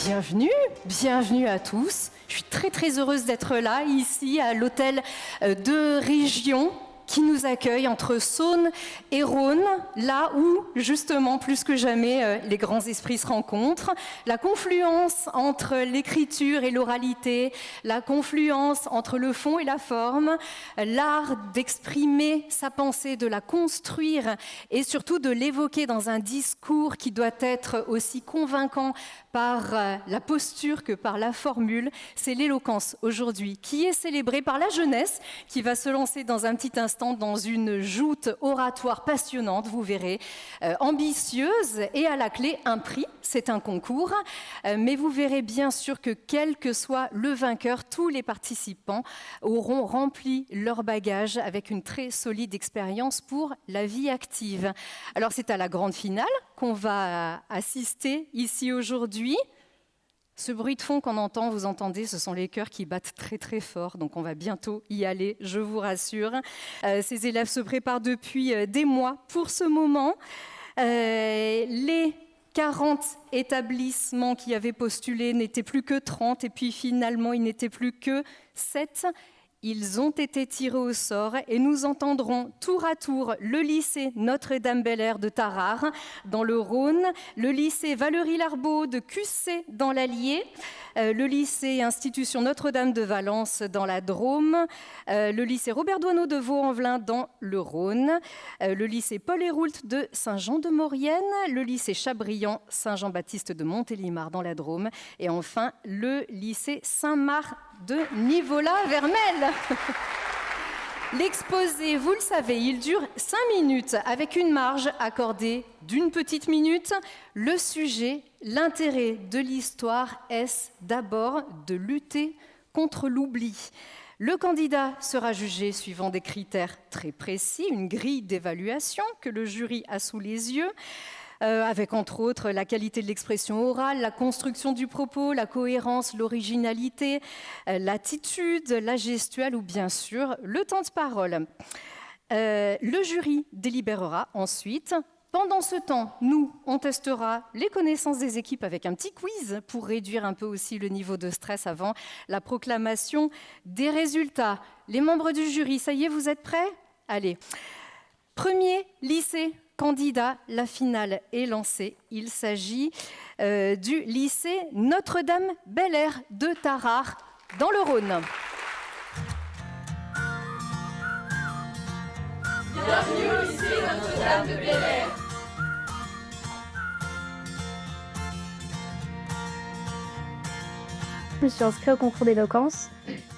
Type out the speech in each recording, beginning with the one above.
bienvenue à tous. Je suis très heureuse d'être là, ici, à l'hôtel de Région, qui nous accueille entre Saône et Rhône, là où, justement, plus que jamais, les grands esprits se rencontrent. La confluence entre l'écriture et l'oralité, la confluence entre le fond et la forme, l'art d'exprimer sa pensée, de la construire et surtout de l'évoquer dans un discours qui doit être aussi convaincant par la posture que par la formule. C'est l'éloquence aujourd'hui qui est célébrée par la jeunesse qui va se lancer dans un petit instant dans une joute oratoire passionnante, vous verrez, ambitieuse et à la clé un prix, c'est un concours, mais vous verrez bien sûr que quel que soit le vainqueur, tous les participants auront rempli leur bagage avec une très solide expérience pour la vie active. Alors c'est à la grande finale qu'on va assister ici aujourd'hui. Ce bruit de fond qu'on entend, vous entendez, ce sont les cœurs qui battent très fort, donc on va bientôt y aller, je vous rassure. Ces élèves se préparent depuis des mois pour ce moment. Les 40 établissements qui avaient postulé n'étaient plus que 30, et puis finalement, ils n'étaient plus que 7. Ils ont été tirés au sort et nous entendrons tour à tour le lycée Notre-Dame-Bel-Air de Tarare dans le Rhône, le lycée Valéry-Larbaud de Cussé dans l'Allier, le lycée Institution Notre-Dame de Valence dans la Drôme, le lycée Robert Doisneau de Vaux-en-Velin dans le Rhône, le lycée Paul Héroult de Saint-Jean-de-Maurienne, le lycée Chabriand Saint-Jean-Baptiste de Montélimar dans la Drôme et enfin le lycée Saint-Marc de Nivola-Vermel. L'exposé, vous le savez, il dure 5 minutes avec une marge accordée d'une petite minute. Le sujet, l'intérêt de l'histoire, est d'abord de lutter contre l'oubli. Le candidat sera jugé suivant des critères très précis, une grille d'évaluation que le jury a sous les yeux, avec entre autres la qualité de l'expression orale, la construction du propos, la cohérence, l'originalité, l'attitude, la gestuelle ou bien sûr le temps de parole. Le jury délibérera ensuite. Pendant ce temps, on testera les connaissances des équipes avec un petit quiz pour réduire un peu aussi le niveau de stress avant la proclamation des résultats. Les membres du jury, ça y est, vous êtes prêts ? Allez. Premier lycée candidat, la finale est lancée. Il s'agit du lycée Notre-Dame-Bel-Air de Tarare, dans le Rhône. Bienvenue au lycée Notre-Dame de Bel-Air. Je me suis inscrite au concours d'éloquence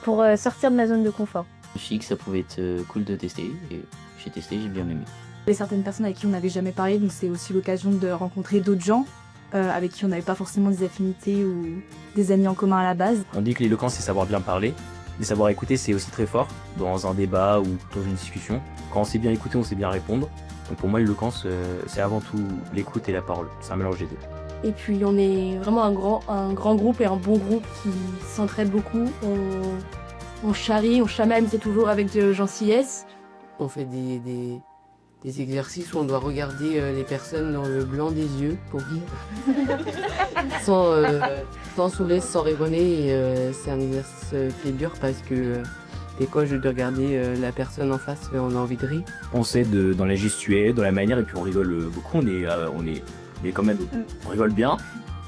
pour sortir de ma zone de confort. Je me suis dit que ça pouvait être cool de tester et j'ai testé, j'ai bien aimé. Il y a certaines personnes avec qui on n'avait jamais parlé, donc c'est aussi l'occasion de rencontrer d'autres gens avec qui on n'avait pas forcément des affinités ou des amis en commun à la base. On dit que l'éloquence c'est savoir bien parler, et savoir écouter c'est aussi très fort dans un débat ou dans une discussion. Quand on sait bien écouter, on sait bien répondre. Donc pour moi l'éloquence c'est avant tout l'écoute et la parole, c'est un mélange des deux. Et puis on est vraiment un grand groupe et un bon groupe qui s'entraide beaucoup. On charrie, on chamaille, c'est toujours avec de gentillesse. On fait des exercices où on doit regarder les personnes dans le blanc des yeux pour sans sourire, sans rigoler. Et c'est un exercice qui est dur parce que des fois je dois regarder la personne en face et on a envie de rire. On sait dans la gestuelle, dans la manière et puis on rigole beaucoup, on est quand même, on rigole bien.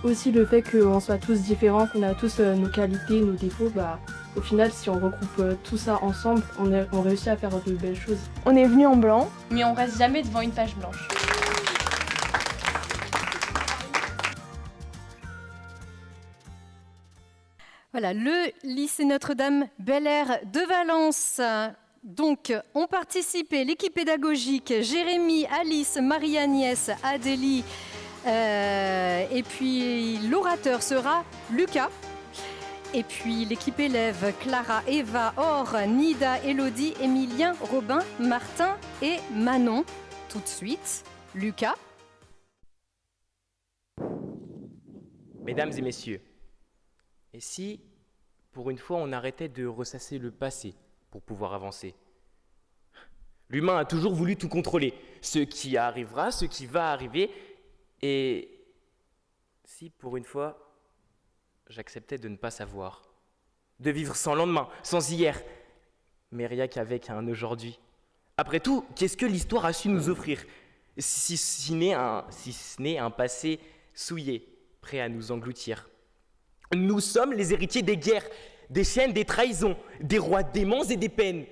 Aussi le fait qu'on soit tous différents, qu'on a tous nos qualités, nos défauts, au final si on regroupe tout ça ensemble, on réussit à faire de belles choses. On est venu en blanc, mais on reste jamais devant une page blanche. Voilà, le lycée Notre-Dame-Bel-Air de Valence. Donc, ont participé l'équipe pédagogique Jérémy, Alice, Marie-Agnès, Adélie, et puis l'orateur sera Lucas. Et puis l'équipe élève Clara, Eva, Or, Nida, Elodie, Emilien, Robin, Martin et Manon. Tout de suite, Lucas. Mesdames et messieurs, et si, pour une fois, on arrêtait de ressasser le passé pour pouvoir avancer ? L'humain a toujours voulu tout contrôler, ce qui arrivera, ce qui va arriver, et si, pour une fois, j'acceptais de ne pas savoir, de vivre sans lendemain, sans hier, mais rien qu'avec un aujourd'hui. Après tout, qu'est-ce que l'histoire a su nous offrir, si ce n'est un passé souillé, prêt à nous engloutir? Nous sommes les héritiers des guerres, des chaînes, des trahisons, des rois démons et des peines.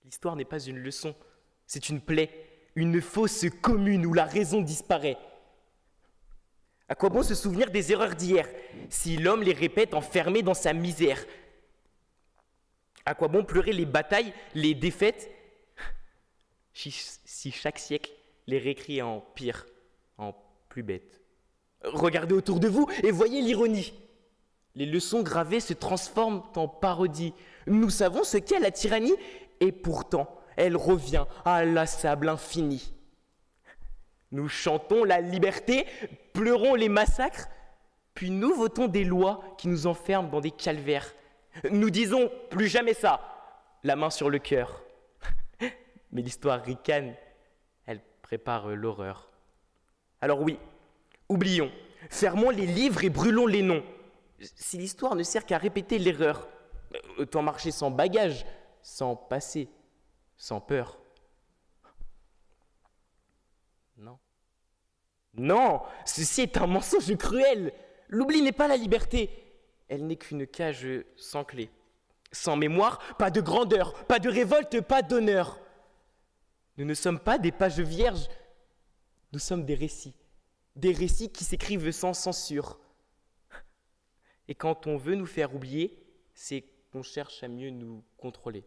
L'histoire n'est pas une leçon, c'est une plaie, une fosse commune où la raison disparaît. À quoi bon se souvenir des erreurs d'hier, si l'homme les répète enfermé dans sa misère? À quoi bon pleurer les batailles, les défaites, si chaque siècle les réécrit en pire, en plus bête? Regardez autour de vous et voyez l'ironie. Les leçons gravées se transforment en parodie. Nous savons ce qu'est la tyrannie, et pourtant, elle revient inlassable, infinie. Nous chantons la liberté, pleurons les massacres, puis nous votons des lois qui nous enferment dans des calvaires. Nous disons plus jamais ça, la main sur le cœur. Mais l'histoire ricane, elle prépare l'horreur. Alors oui, oublions, fermons les livres et brûlons les noms. Si l'histoire ne sert qu'à répéter l'erreur, autant marcher sans bagage, sans passé, sans peur. Non. Non, ceci est un mensonge cruel. L'oubli n'est pas la liberté. Elle n'est qu'une cage sans clé. Sans mémoire, pas de grandeur, pas de révolte, pas d'honneur. Nous ne sommes pas des pages vierges, nous sommes des récits qui s'écrivent sans censure. Et quand on veut nous faire oublier, c'est qu'on cherche à mieux nous contrôler.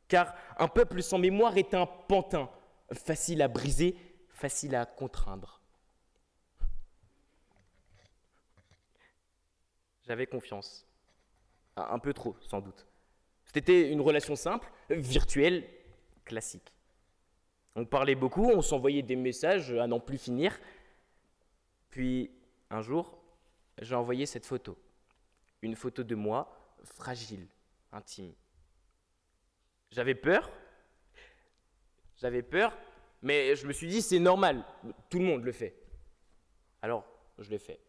Car un peuple sans mémoire est un pantin, facile à briser, facile à contraindre. J'avais confiance. Un peu trop, sans doute. C'était une relation simple, virtuelle, classique. On parlait beaucoup, on s'envoyait des messages à n'en plus finir. Puis, un jour, j'ai envoyé cette photo. Une photo de moi, fragile, intime. J'avais peur, mais je me suis dit, c'est normal, tout le monde le fait. Alors, je l'ai fait.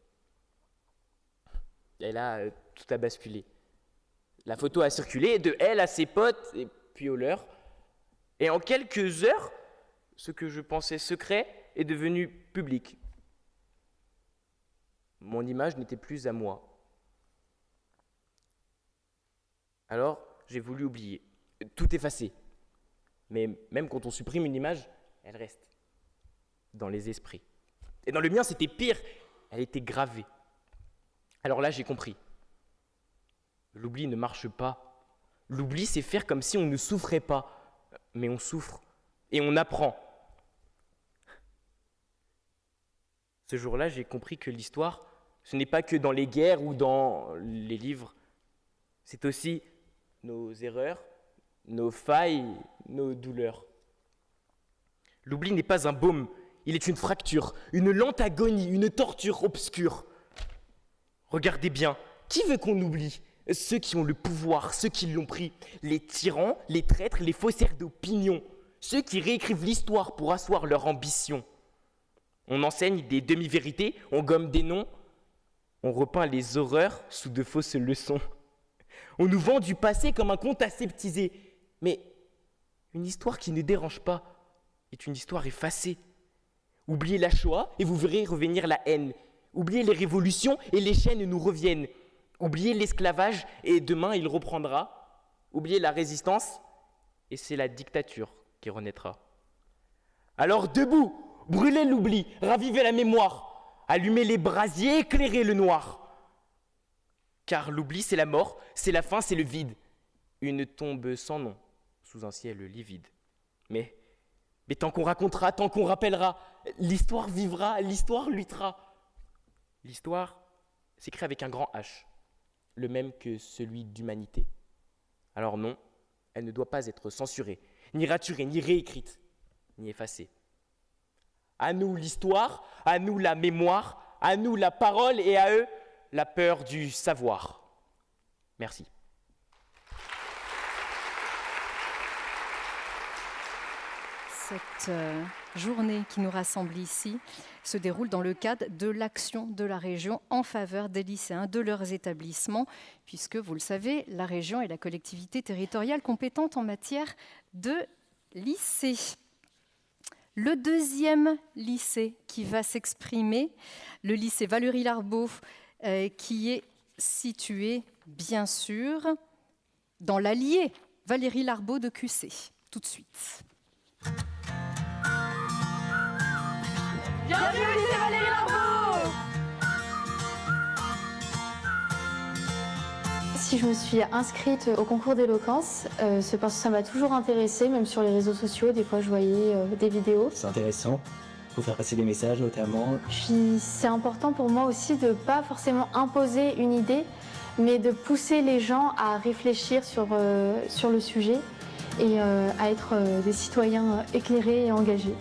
Et là, tout a basculé. La photo a circulé de elle à ses potes, et puis aux leurs. Et en quelques heures, ce que je pensais secret est devenu public. Mon image n'était plus à moi. Alors, j'ai voulu oublier. Tout effacé. Mais même quand on supprime une image, elle reste dans les esprits. Et dans le mien, c'était pire. Elle était gravée. Alors là, j'ai compris. L'oubli ne marche pas. L'oubli, c'est faire comme si on ne souffrait pas. Mais on souffre. Et on apprend. Ce jour-là, j'ai compris que l'histoire, ce n'est pas que dans les guerres ou dans les livres. C'est aussi nos erreurs, nos failles, nos douleurs. L'oubli n'est pas un baume, il est une fracture, une lente agonie, une torture obscure. Regardez bien, qui veut qu'on oublie? Ceux qui ont le pouvoir, ceux qui l'ont pris, les tyrans, les traîtres, les faussaires d'opinion, ceux qui réécrivent l'histoire pour asseoir leur ambition. On enseigne des demi-vérités, on gomme des noms, on repeint les horreurs sous de fausses leçons. On nous vend du passé comme un conte aseptisé, mais une histoire qui ne dérange pas est une histoire effacée. Oubliez la Shoah et vous verrez revenir la haine. Oubliez les révolutions et les chaînes nous reviennent. Oubliez l'esclavage et demain il reprendra. Oubliez la résistance et c'est la dictature qui renaîtra. Alors debout, brûlez l'oubli, ravivez la mémoire, allumez les brasiers, éclairez le noir. Car l'oubli c'est la mort, c'est la faim, c'est le vide. Une tombe sans nom, sous un ciel livide. Mais tant qu'on racontera, tant qu'on rappellera, l'histoire vivra, l'histoire luttera. L'histoire s'écrit avec un grand H, le même que celui d'humanité. Alors non, elle ne doit pas être censurée, ni raturée, ni réécrite, ni effacée. À nous l'histoire, à nous la mémoire, à nous la parole et à eux la peur du savoir. Merci. journée qui nous rassemble ici se déroule dans le cadre de l'action de la région en faveur des lycéens de leurs établissements, puisque, vous le savez, la région est la collectivité territoriale compétente en matière de lycée. Le deuxième lycée qui va s'exprimer, le lycée Valéry-Larbaud, qui est situé, bien sûr, dans l'Allier Valéry-Larbaud de QC. Tout de suite. Bienvenue au lycée Valéry-Larbaud. Si je me suis inscrite au concours d'éloquence, c'est parce que ça m'a toujours intéressée, même sur les réseaux sociaux, des fois je voyais des vidéos. C'est intéressant, il faut faire passer des messages notamment. Puis c'est important pour moi aussi de ne pas forcément imposer une idée, mais de pousser les gens à réfléchir sur le sujet et à être des citoyens éclairés et engagés.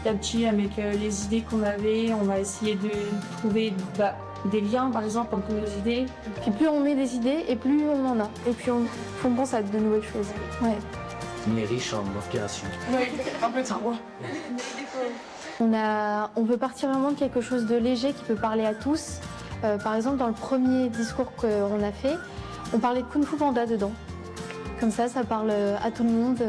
Petit à petit, avec les idées qu'on avait, on va essayer de trouver des liens, par exemple, entre nos idées. Puis plus on met des idées, et plus on en a. Et puis on pense à de nouvelles choses. Ouais. On est riche en inspiration. Ouais, un peu trop. On peut partir vraiment de quelque chose de léger qui peut parler à tous. Par exemple, dans le premier discours qu'on a fait, on parlait de Kung Fu Panda dedans. Comme ça parle à tout le monde.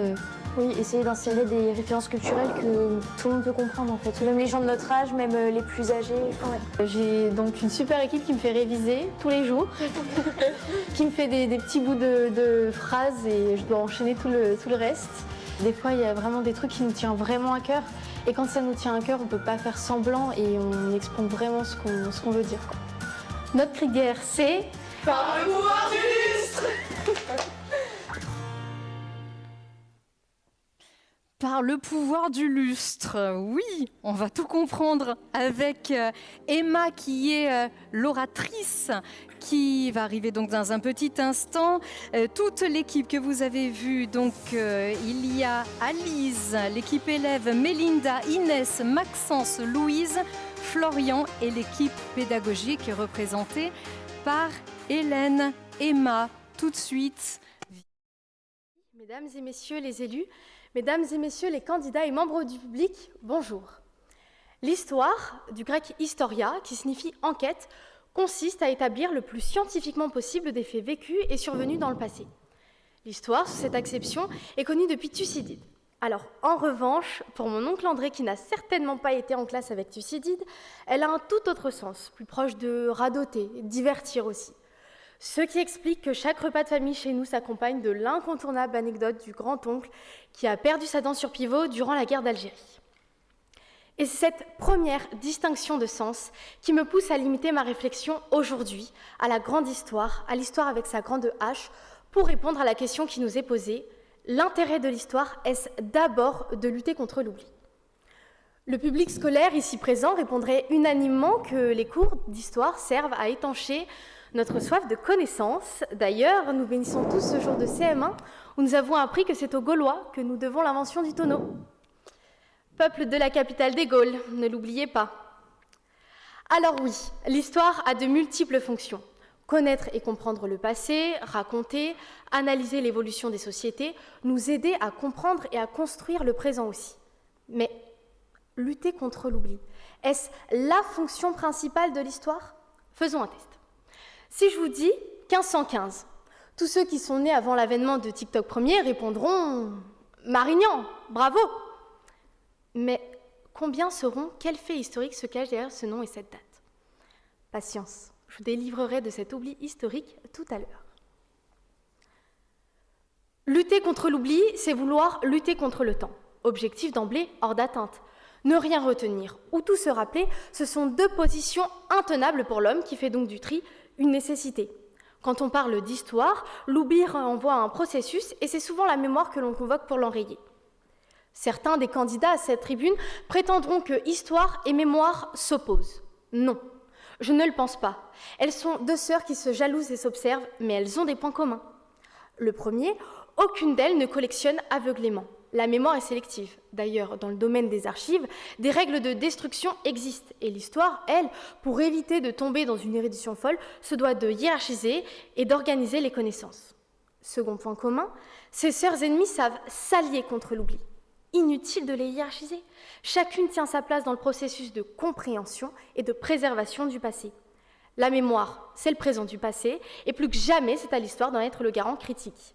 Oui, essayer d'insérer des références culturelles que tout le monde peut comprendre en fait. Même les gens de notre âge, même les plus âgés. Ouais. J'ai donc une super équipe qui me fait réviser tous les jours, qui me fait des petits bouts de phrases et je dois enchaîner tout le reste. Des fois, il y a vraiment des trucs qui nous tiennent vraiment à cœur. Et quand ça nous tient à cœur, on ne peut pas faire semblant et on exprime vraiment ce qu'on veut dire. Notre cri de guerre, c'est... Par le pouvoir du lustre. Par le pouvoir du lustre, oui, on va tout comprendre avec Emma qui est l'oratrice, qui va arriver donc dans un petit instant. Toute l'équipe que vous avez vue, donc il y a Alice, l'équipe élève Mélinda, Inès, Maxence, Louise, Florian et l'équipe pédagogique représentée par Hélène. Emma, tout de suite. Mesdames et messieurs les élus, mesdames et messieurs les candidats et membres du public, bonjour. L'histoire, du grec historia, qui signifie enquête, consiste à établir le plus scientifiquement possible des faits vécus et survenus dans le passé. L'histoire, sous cette acception, est connue depuis Thucydide. Alors, en revanche, pour mon oncle André, qui n'a certainement pas été en classe avec Thucydide, elle a un tout autre sens, plus proche de radoter, divertir aussi. Ce qui explique que chaque repas de famille chez nous s'accompagne de l'incontournable anecdote du grand-oncle qui a perdu sa dent sur pivot durant la guerre d'Algérie. Et c'est cette première distinction de sens qui me pousse à limiter ma réflexion aujourd'hui à la grande histoire, à l'histoire avec sa grande H, pour répondre à la question qui nous est posée. L'intérêt de l'histoire est-ce d'abord de lutter contre l'oubli ? Le public scolaire ici présent répondrait unanimement que les cours d'histoire servent à étancher notre soif de connaissance. D'ailleurs, nous bénissons tous ce jour de CM1 où nous avons appris que c'est aux Gaulois que nous devons l'invention du tonneau. Peuple de la capitale des Gaules, ne l'oubliez pas. Alors oui, l'histoire a de multiples fonctions. Connaître et comprendre le passé, raconter, analyser l'évolution des sociétés, nous aider à comprendre et à construire le présent aussi. Mais lutter contre l'oubli, est-ce la fonction principale de l'histoire ? Faisons un test. Si je vous dis 1515, tous ceux qui sont nés avant l'avènement de TikTok premier répondront « Marignan, bravo !» Mais combien sauront quel fait historique se cache derrière ce nom et cette date ? Patience, je vous délivrerai de cet oubli historique tout à l'heure. Lutter contre l'oubli, c'est vouloir lutter contre le temps. Objectif d'emblée hors d'atteinte. Ne rien retenir ou tout se rappeler, ce sont deux positions intenables pour l'homme qui fait donc du tri une nécessité. Quand on parle d'histoire, l'oubli renvoie à un processus et c'est souvent la mémoire que l'on convoque pour l'enrayer. Certains des candidats à cette tribune prétendront que histoire et mémoire s'opposent. Non, je ne le pense pas. Elles sont deux sœurs qui se jalousent et s'observent, mais elles ont des points communs. Le premier, aucune d'elles ne collectionne aveuglément. La mémoire est sélective. D'ailleurs, dans le domaine des archives, des règles de destruction existent. Et l'histoire, elle, pour éviter de tomber dans une érudition folle, se doit de hiérarchiser et d'organiser les connaissances. Second point commun, ces sœurs ennemies savent s'allier contre l'oubli. Inutile de les hiérarchiser. Chacune tient sa place dans le processus de compréhension et de préservation du passé. La mémoire, c'est le présent du passé, et plus que jamais, c'est à l'histoire d'en être le garant critique.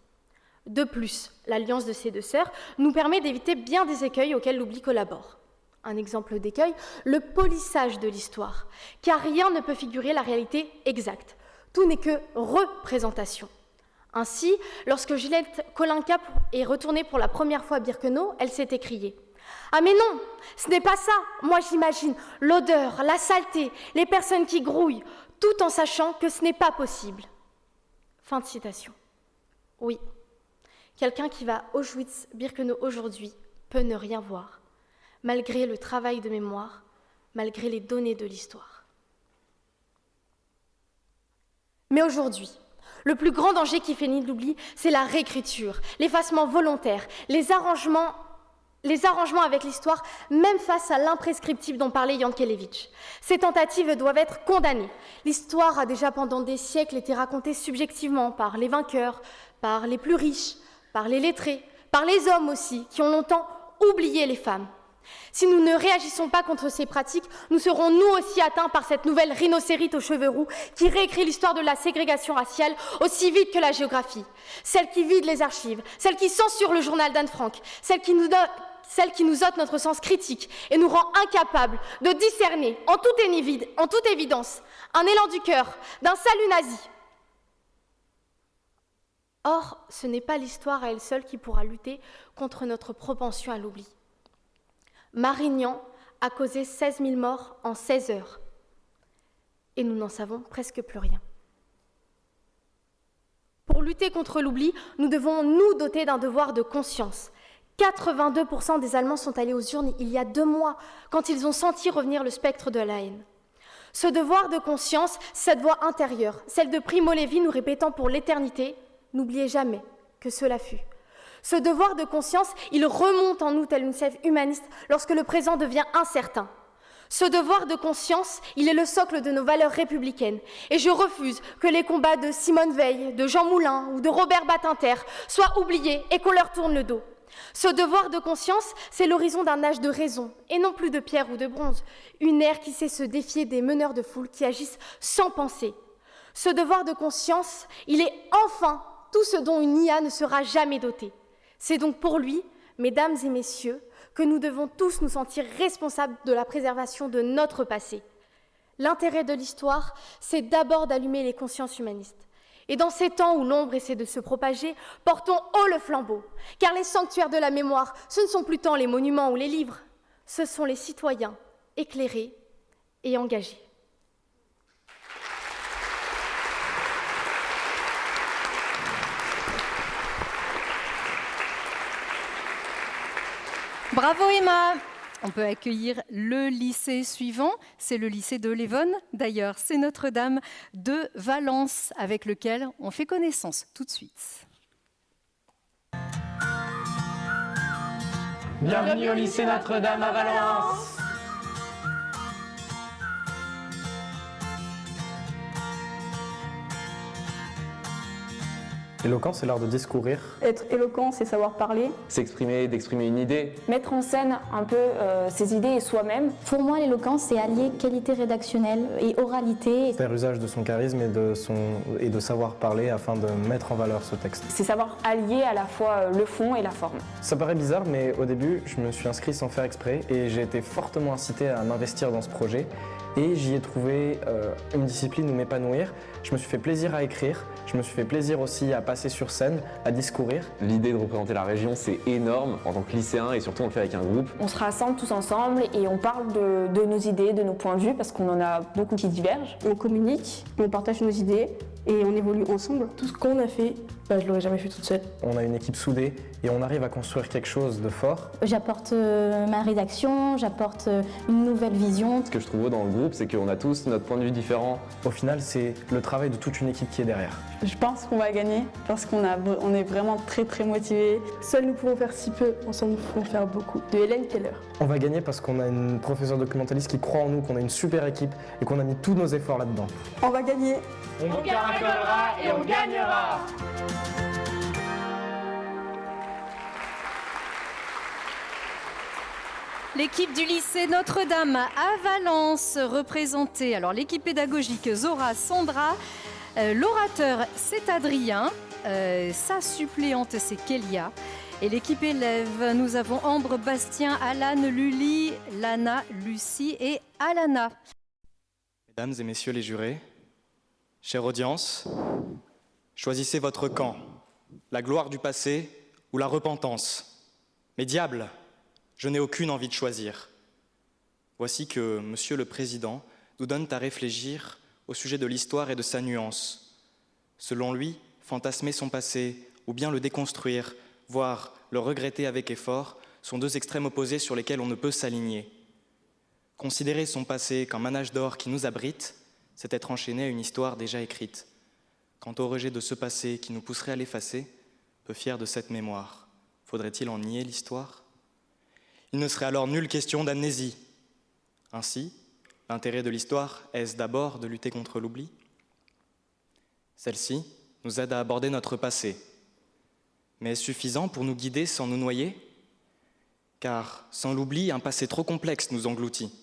De plus, l'alliance de ces deux sœurs nous permet d'éviter bien des écueils auxquels l'oubli collabore. Un exemple d'écueil, le polissage de l'histoire, car rien ne peut figurer la réalité exacte. Tout n'est que représentation. Ainsi, lorsque Juliette Kolinka est retournée pour la première fois à Birkenau, elle s'est écriée « Ah mais non, ce n'est pas ça. Moi j'imagine l'odeur, la saleté, les personnes qui grouillent, tout en sachant que ce n'est pas possible. » Fin de citation. Oui, quelqu'un qui va à Auschwitz-Birkenau aujourd'hui peut ne rien voir, malgré le travail de mémoire, malgré les données de l'histoire. Mais aujourd'hui, le plus grand danger qui fait nid de l'oubli, c'est la réécriture, l'effacement volontaire, les arrangements avec l'histoire, même face à l'imprescriptible dont parlait Yankelevitch. Ces tentatives doivent être condamnées. L'histoire a déjà pendant des siècles été racontée subjectivement par les vainqueurs, par les plus riches, par les lettrés, par les hommes aussi, qui ont longtemps oublié les femmes. Si nous ne réagissons pas contre ces pratiques, nous serons nous aussi atteints par cette nouvelle rhinocérite aux cheveux roux qui réécrit l'histoire de la ségrégation raciale aussi vite que la géographie. Celle qui vide les archives, celle qui censure le journal d'Anne Frank, celle qui nous ôte notre sens critique et nous rend incapables de discerner en toute évidence un élan du cœur, d'un salut nazi. Or, ce n'est pas l'histoire à elle seule qui pourra lutter contre notre propension à l'oubli. Marignan a causé 16 000 morts en 16 heures. Et nous n'en savons presque plus rien. Pour lutter contre l'oubli, nous devons nous doter d'un devoir de conscience. 82% des Allemands sont allés aux urnes il y a 2 mois, quand ils ont senti revenir le spectre de la haine. Ce devoir de conscience, cette voix intérieure, celle de Primo Levi nous répétant pour l'éternité, n'oubliez jamais que cela fut. Ce devoir de conscience, il remonte en nous tel une sève humaniste lorsque le présent devient incertain. Ce devoir de conscience, il est le socle de nos valeurs républicaines. Et je refuse que les combats de Simone Veil, de Jean Moulin ou de Robert Badinter soient oubliés et qu'on leur tourne le dos. Ce devoir de conscience, c'est l'horizon d'un âge de raison, et non plus de pierre ou de bronze. Une ère qui sait se défier des meneurs de foule qui agissent sans penser. Ce devoir de conscience, il est enfin tout ce dont une IA ne sera jamais dotée. C'est donc pour lui, mesdames et messieurs, que nous devons tous nous sentir responsables de la préservation de notre passé. L'intérêt de l'histoire, c'est d'abord d'allumer les consciences humanistes. Et dans ces temps où l'ombre essaie de se propager, portons haut le flambeau, car les sanctuaires de la mémoire, ce ne sont plus tant les monuments ou les livres, ce sont les citoyens éclairés et engagés. Bravo Emma! On peut accueillir le lycée suivant, c'est le lycée de l'Évonne. D'ailleurs, c'est Notre-Dame de Valence avec lequel on fait connaissance tout de suite. Bienvenue au lycée Notre-Dame à Valence. Éloquence, c'est l'art de discourir. Être éloquent, c'est savoir parler. S'exprimer, d'exprimer une idée. Mettre en scène un peu ses idées et soi-même. Pour moi, l'éloquence, c'est allier qualité rédactionnelle et oralité. Faire usage de son charisme et de savoir parler afin de mettre en valeur ce texte. C'est savoir allier à la fois le fond et la forme. Ça paraît bizarre, mais au début, je me suis inscrit sans faire exprès et j'ai été fortement incité à m'investir dans ce projet. Et j'y ai trouvé une discipline où m'épanouir. Je me suis fait plaisir à écrire, je me suis fait plaisir aussi à passer sur scène, à discourir. L'idée de représenter la région, c'est énorme en tant que lycéen et surtout on le fait avec un groupe. On se rassemble tous ensemble et on parle de nos idées, de nos points de vue parce qu'on en a beaucoup qui divergent. On communique, on partage nos idées et on évolue ensemble. Tout ce qu'on a fait, je l'aurais jamais fait toute seule. On a une équipe soudée et on arrive à construire quelque chose de fort. J'apporte ma rédaction, j'apporte une nouvelle vision. Ce que je trouve beau dans le groupe, c'est qu'on a tous notre point de vue différent. Au final, c'est le travail de toute une équipe qui est derrière. Je pense qu'on va gagner parce qu'on est vraiment très motivés. Seuls nous pouvons faire si peu, ensemble nous pouvons faire beaucoup. De Hélène Keller. On va gagner parce qu'on a une professeure documentaliste qui croit en nous, qu'on a une super équipe et qu'on a mis tous nos efforts là-dedans. On va gagner. On caracolera et on gagnera. L'équipe du lycée Notre-Dame à Valence, représentée, alors l'équipe pédagogique Zora, Sandra, l'orateur c'est Adrien, sa suppléante c'est Kélia, et l'équipe élève, nous avons Ambre, Bastien, Alan, Luli, Lana, Lucie et Alana. Mesdames et messieurs les jurés, chère audience, choisissez votre camp, la gloire du passé ou la repentance. Mais diable, je n'ai aucune envie de choisir. Voici que Monsieur le Président nous donne à réfléchir au sujet de l'histoire et de sa nuance. Selon lui, fantasmer son passé ou bien le déconstruire, voire le regretter avec effort, sont deux extrêmes opposés sur lesquels on ne peut s'aligner. Considérer son passé comme un âge d'or qui nous abrite, c'est être enchaîné à une histoire déjà écrite. Quant au rejet de ce passé qui nous pousserait à l'effacer, peu fier de cette mémoire, faudrait-il en nier l'histoire ? Il ne serait alors nulle question d'amnésie. Ainsi, l'intérêt de l'histoire est-ce d'abord de lutter contre l'oubli ? Celle-ci nous aide à aborder notre passé. Mais est-ce suffisant pour nous guider sans nous noyer ? Car sans l'oubli, un passé trop complexe nous engloutit.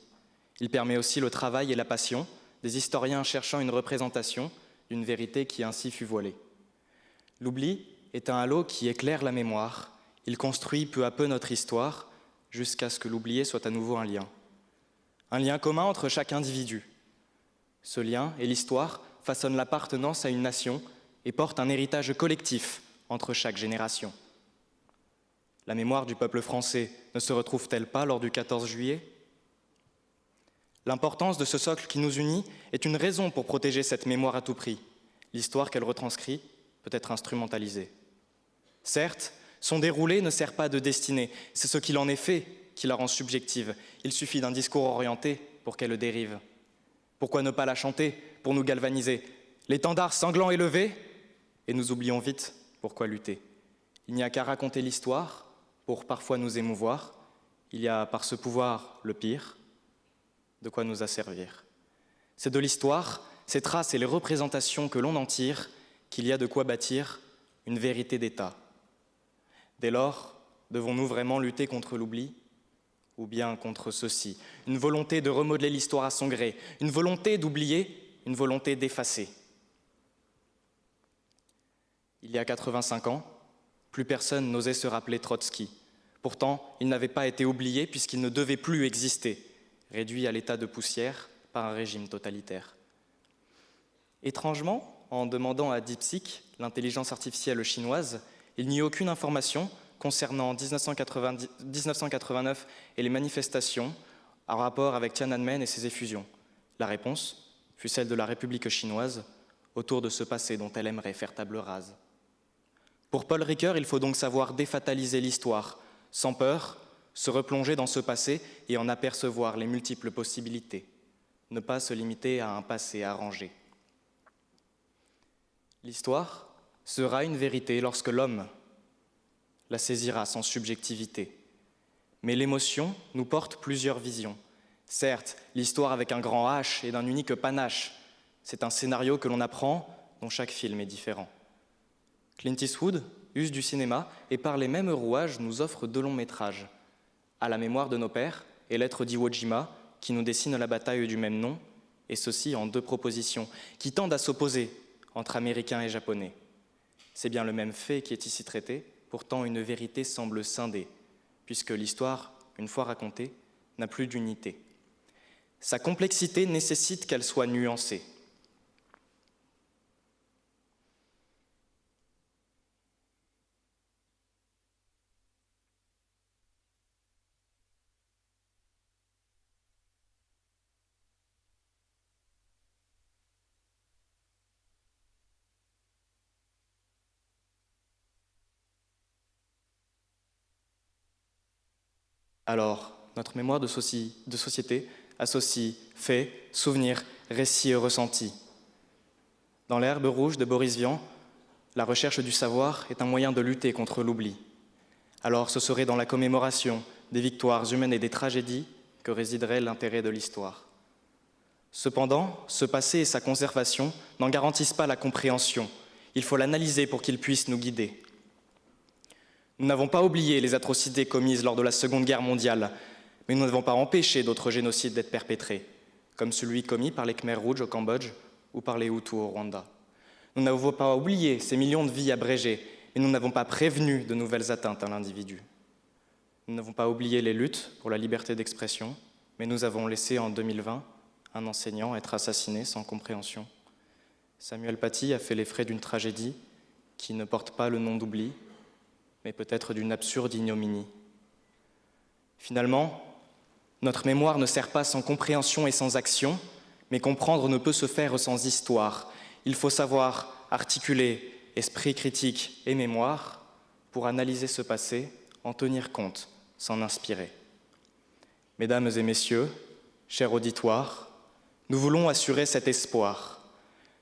Il permet aussi le travail et la passion des historiens cherchant une représentation d'une vérité qui ainsi fut voilée. L'oubli est un halo qui éclaire la mémoire. Il construit peu à peu notre histoire, jusqu'à ce que l'oublié soit à nouveau un lien commun entre chaque individu. Ce lien et l'histoire façonnent l'appartenance à une nation et portent un héritage collectif entre chaque génération. La mémoire du peuple français ne se retrouve-t-elle pas lors du 14 juillet ? L'importance de ce socle qui nous unit est une raison pour protéger cette mémoire à tout prix. L'histoire qu'elle retranscrit peut être instrumentalisée. Certes, son déroulé ne sert pas de destinée, c'est ce qu'il en est fait qui la rend subjective. Il suffit d'un discours orienté pour qu'elle dérive. Pourquoi ne pas la chanter pour nous galvaniser ? L'étendard sanglant élevé, et nous oublions vite pourquoi lutter. Il n'y a qu'à raconter l'histoire pour parfois nous émouvoir. Il y a par ce pouvoir le pire, de quoi nous asservir. C'est de l'histoire, ses traces et les représentations que l'on en tire, qu'il y a de quoi bâtir une vérité d'État. Dès lors, devons-nous vraiment lutter contre l'oubli ou bien contre ceci ? Une volonté de remodeler l'histoire à son gré, une volonté d'oublier, une volonté d'effacer. Il y a 85 ans, plus personne n'osait se rappeler Trotsky. Pourtant, il n'avait pas été oublié puisqu'il ne devait plus exister, réduit à l'état de poussière par un régime totalitaire. Étrangement, en demandant à DeepSeek, l'intelligence artificielle chinoise, il n'y a aucune information concernant 1989 et les manifestations en rapport avec Tiananmen et ses effusions. La réponse fut celle de la République chinoise autour de ce passé dont elle aimerait faire table rase. Pour Paul Ricoeur, il faut donc savoir défataliser l'histoire, sans peur, se replonger dans ce passé et en apercevoir les multiples possibilités, ne pas se limiter à un passé arrangé. L'histoire sera une vérité lorsque l'homme la saisira sans subjectivité. Mais l'émotion nous porte plusieurs visions. Certes, l'histoire avec un grand H est d'un unique panache. C'est un scénario que l'on apprend, dont chaque film est différent. Clint Eastwood use du cinéma et par les mêmes rouages nous offre deux longs métrages. À la mémoire de nos pères et Lettres d'Iwo Jima, qui nous dessine la bataille du même nom, et ceci en deux propositions, qui tendent à s'opposer entre Américains et Japonais. C'est bien le même fait qui est ici traité, pourtant une vérité semble scindée, puisque l'histoire, une fois racontée, n'a plus d'unité. Sa complexité nécessite qu'elle soit nuancée. Alors, notre mémoire de société associe faits, souvenirs, récits et ressentis. Dans l'herbe rouge de Boris Vian, la recherche du savoir est un moyen de lutter contre l'oubli. Alors ce serait dans la commémoration des victoires humaines et des tragédies que résiderait l'intérêt de l'histoire. Cependant, ce passé et sa conservation n'en garantissent pas la compréhension. Il faut l'analyser pour qu'il puisse nous guider. Nous n'avons pas oublié les atrocités commises lors de la Seconde Guerre mondiale, Mais nous n'avons pas empêché d'autres génocides d'être perpétrés, comme celui commis par les Khmers rouges au Cambodge ou par les Hutus au Rwanda. Nous n'avons pas oublié ces millions de vies abrégées, mais nous n'avons pas prévenu de nouvelles atteintes à l'individu. Nous n'avons pas oublié les luttes pour la liberté d'expression, mais nous avons laissé en 2020 un enseignant être assassiné sans compréhension. Samuel Paty a fait les frais d'une tragédie qui ne porte pas le nom d'oubli, mais peut-être d'une absurde ignominie. Finalement, notre mémoire ne sert pas sans compréhension et sans action, mais comprendre ne peut se faire sans histoire. Il faut savoir articuler esprit critique et mémoire pour analyser ce passé, en tenir compte, s'en inspirer. Mesdames et messieurs, chers auditoires, nous voulons assurer cet espoir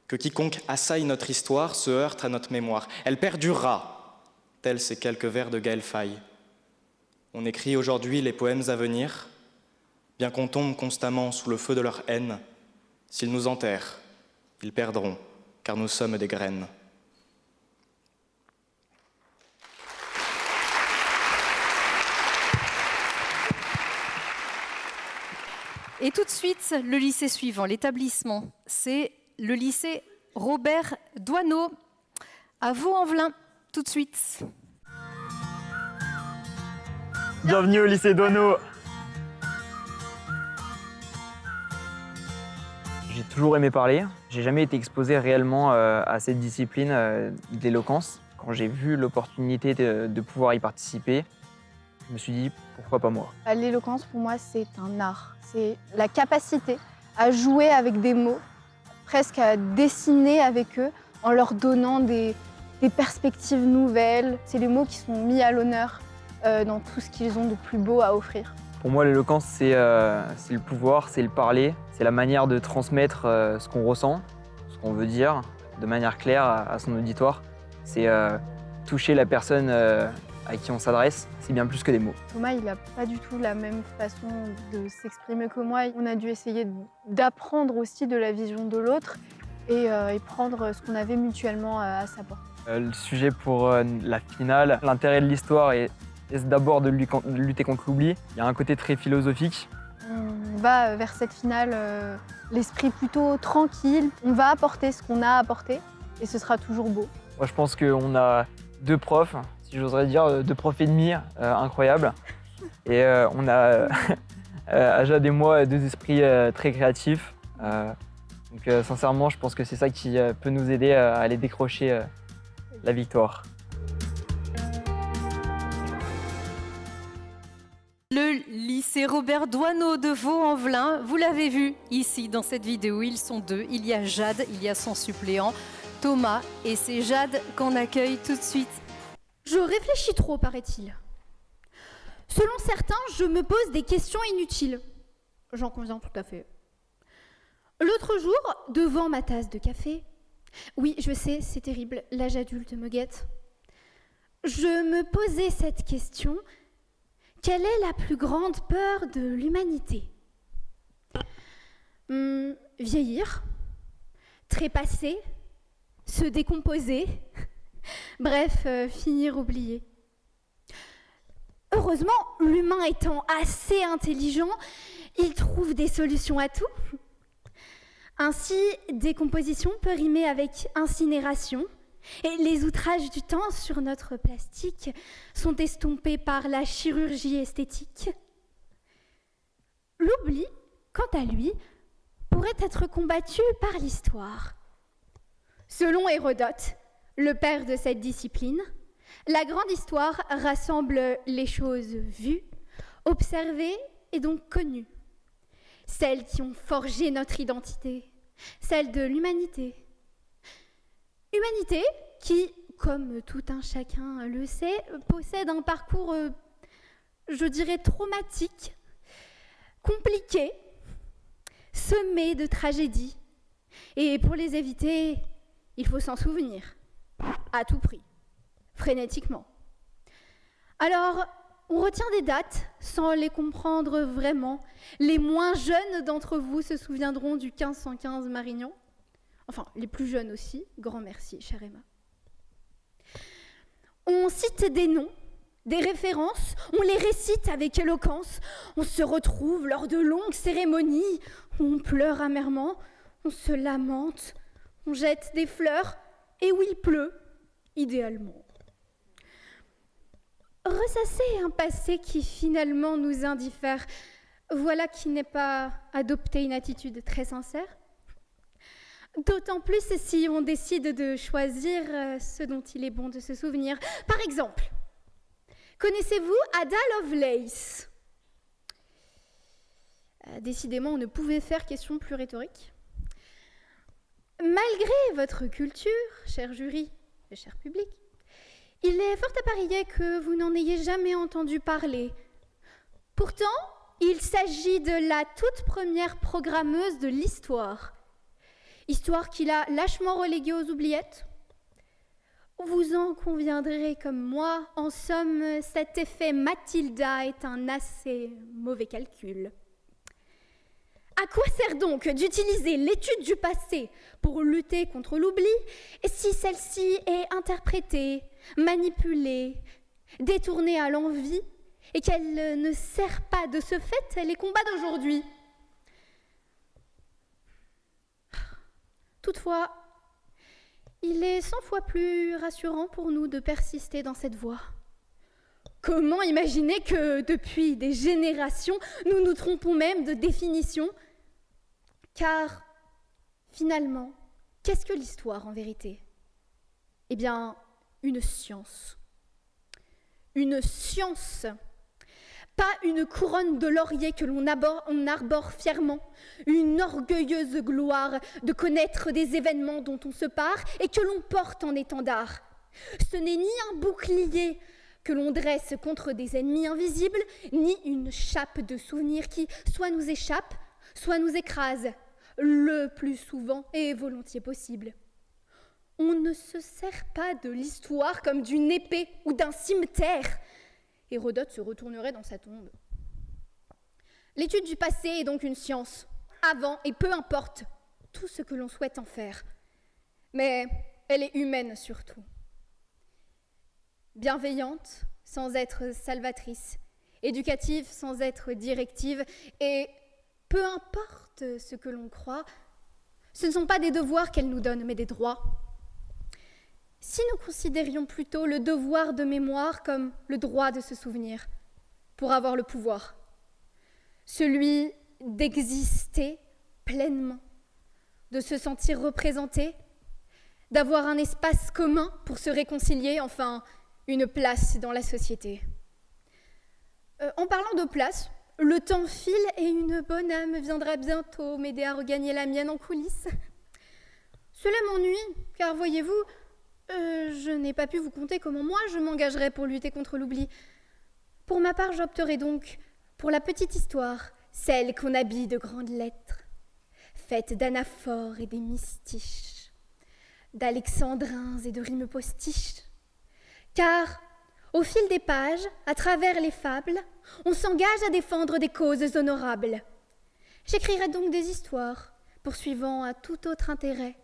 que quiconque assaille notre histoire se heurte à notre mémoire. Elle perdurera, tels ces quelques vers de Gaël Faye. On écrit aujourd'hui les poèmes à venir, bien qu'on tombe constamment sous le feu de leur haine. S'ils nous enterrent, ils perdront, car nous sommes des graines. Et tout de suite, le lycée suivant, l'établissement, c'est le lycée Robert Doisneau, à Vaux-en-Velin, tout de suite. Bienvenue au lycée Doisneau. J'ai toujours aimé parler. J'ai jamais été exposé réellement à cette discipline d'éloquence. Quand j'ai vu l'opportunité de pouvoir y participer, je me suis dit pourquoi pas moi. L'éloquence pour moi c'est un art. C'est la capacité à jouer avec des mots, presque à dessiner avec eux en leur donnant des perspectives nouvelles. C'est les mots qui sont mis à l'honneur dans tout ce qu'ils ont de plus beau à offrir. Pour moi, l'éloquence, c'est le pouvoir, c'est le parler, c'est la manière de transmettre ce qu'on ressent, ce qu'on veut dire, de manière claire à son auditoire. C'est toucher la personne à qui on s'adresse, c'est bien plus que des mots. Thomas, il n'a pas du tout la même façon de s'exprimer que moi. On a dû essayer d'apprendre aussi de la vision de l'autre et prendre ce qu'on avait mutuellement à sa portée. Le sujet pour la finale, l'intérêt de l'histoire est d'abord de lutter contre l'oubli. Il y a un côté très philosophique. On va vers cette finale l'esprit plutôt tranquille. On va apporter ce qu'on a apporté et ce sera toujours beau. Moi, je pense qu'on a deux profs, si j'oserais dire, deux profs et demi incroyables. Et on a, Ajad et moi, deux esprits très créatifs. Donc sincèrement, je pense que c'est ça qui peut nous aider à aller décrocher la victoire. Le lycée Robert Doisneau de Vaux-en-Velin, vous l'avez vu ici dans cette vidéo, ils sont deux. Il y a Jade, il y a son suppléant Thomas, et c'est Jade qu'on accueille tout de suite. Je réfléchis trop, paraît-il. Selon certains, je me pose des questions inutiles. J'en conviens tout à fait. L'autre jour, devant ma tasse de café, oui, je sais, c'est terrible, l'âge adulte me guette, je me posais cette question: quelle est la plus grande peur de l'humanité? Vieillir, trépasser, se décomposer, bref, finir oublié. Heureusement, l'humain étant assez intelligent, il trouve des solutions à tout. Ainsi, décomposition peut rimer avec incinération, et les outrages du temps sur notre plastique sont estompés par la chirurgie esthétique. L'oubli, quant à lui, pourrait être combattu par l'histoire. Selon Hérodote, le père de cette discipline, la grande histoire rassemble les choses vues, observées et donc connues. Celles qui ont forgé notre identité, celle de l'humanité. Humanité qui, comme tout un chacun le sait, possède un parcours, je dirais, traumatique, compliqué, semé de tragédies. Et pour les éviter, il faut s'en souvenir, à tout prix, frénétiquement. Alors, on retient des dates sans les comprendre vraiment. Les moins jeunes d'entre vous se souviendront du 1515 Marignan. Enfin, les plus jeunes aussi. Grand merci, chère Emma. On cite des noms des références, on les récite avec éloquence, on se retrouve lors de longues cérémonies, où on pleure amèrement, on se lamente, on jette des fleurs, et où il pleut, idéalement. Ressasser un passé qui finalement nous indiffère, voilà qui n'est pas adopter une attitude très sincère. D'autant plus si on décide de choisir ce dont il est bon de se souvenir. Par exemple, connaissez-vous Ada Lovelace ? Décidément, on ne pouvait faire question plus rhétorique. Malgré votre culture, cher jury et cher public, il est fort à parier que vous n'en ayez jamais entendu parler. Pourtant, il s'agit de la toute première programmeuse de l'histoire. Histoire qu'il a lâchement reléguée aux oubliettes. Vous en conviendrez comme moi, en somme, cet effet Mathilda est un assez mauvais calcul. À quoi sert donc d'utiliser l'étude du passé pour lutter contre l'oubli si celle-ci est interprétée, manipulée, détournée à l'envi et qu'elle ne sert pas de ce fait les combats d'aujourd'hui ? Toutefois, il est 100 fois plus rassurant pour nous de persister dans cette voie. Comment imaginer que depuis des générations, nous nous trompons même de définition ? Car, finalement, qu'est-ce que l'histoire en vérité ? Eh bien, une science. Une science. Pas une couronne de laurier que l'on arbore fièrement, une orgueilleuse gloire de connaître des événements dont on se pare et que l'on porte en étendard. Ce n'est ni un bouclier que l'on dresse contre des ennemis invisibles, ni une chape de souvenirs qui soit nous échappe, soit nous écrase, le plus souvent et volontiers possible. On ne se sert pas de l'histoire comme d'une épée ou d'un cimetière. Hérodote se retournerait dans sa tombe. L'étude du passé est donc une science, avant et peu importe tout ce que l'on souhaite en faire. Mais elle est humaine surtout. Bienveillante sans être salvatrice, éducative sans être directive, et peu importe ce que l'on croit, ce ne sont pas des devoirs qu'elle nous donne, mais des droits. Si nous considérions plutôt le devoir de mémoire comme le droit de se souvenir, pour avoir le pouvoir, celui d'exister pleinement, de se sentir représenté, d'avoir un espace commun pour se réconcilier, enfin, une place dans la société. En parlant de place, le temps file et une bonne âme viendra bientôt m'aider à regagner la mienne en coulisses. Cela m'ennuie, car voyez-vous, je n'ai pas pu vous conter comment moi je m'engagerais pour lutter contre l'oubli. Pour ma part, j'opterai donc pour la petite histoire, celle qu'on habille de grandes lettres, faite d'anaphores et d'hémistiches, d'alexandrins et de rimes postiches. Car, au fil des pages, à travers les fables, on s'engage à défendre des causes honorables. J'écrirai donc des histoires, poursuivant à tout autre intérêt,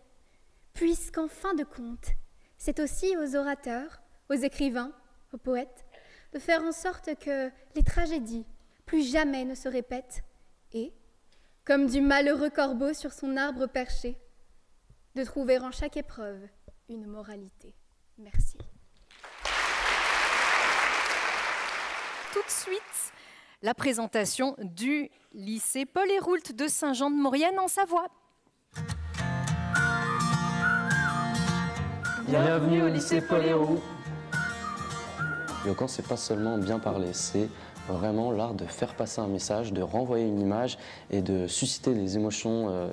puisqu'en fin de compte, c'est aussi aux orateurs, aux écrivains, aux poètes, de faire en sorte que les tragédies plus jamais ne se répètent et, comme du malheureux corbeau sur son arbre perché, de trouver en chaque épreuve une moralité. Merci. Tout de suite, la présentation du lycée Paul Héroult de Saint-Jean-de-Maurienne en Savoie. Bienvenue au lycée Paul Héroult. L'éloquence, c'est pas seulement bien parler, c'est vraiment l'art de faire passer un message, de renvoyer une image et de susciter les émotions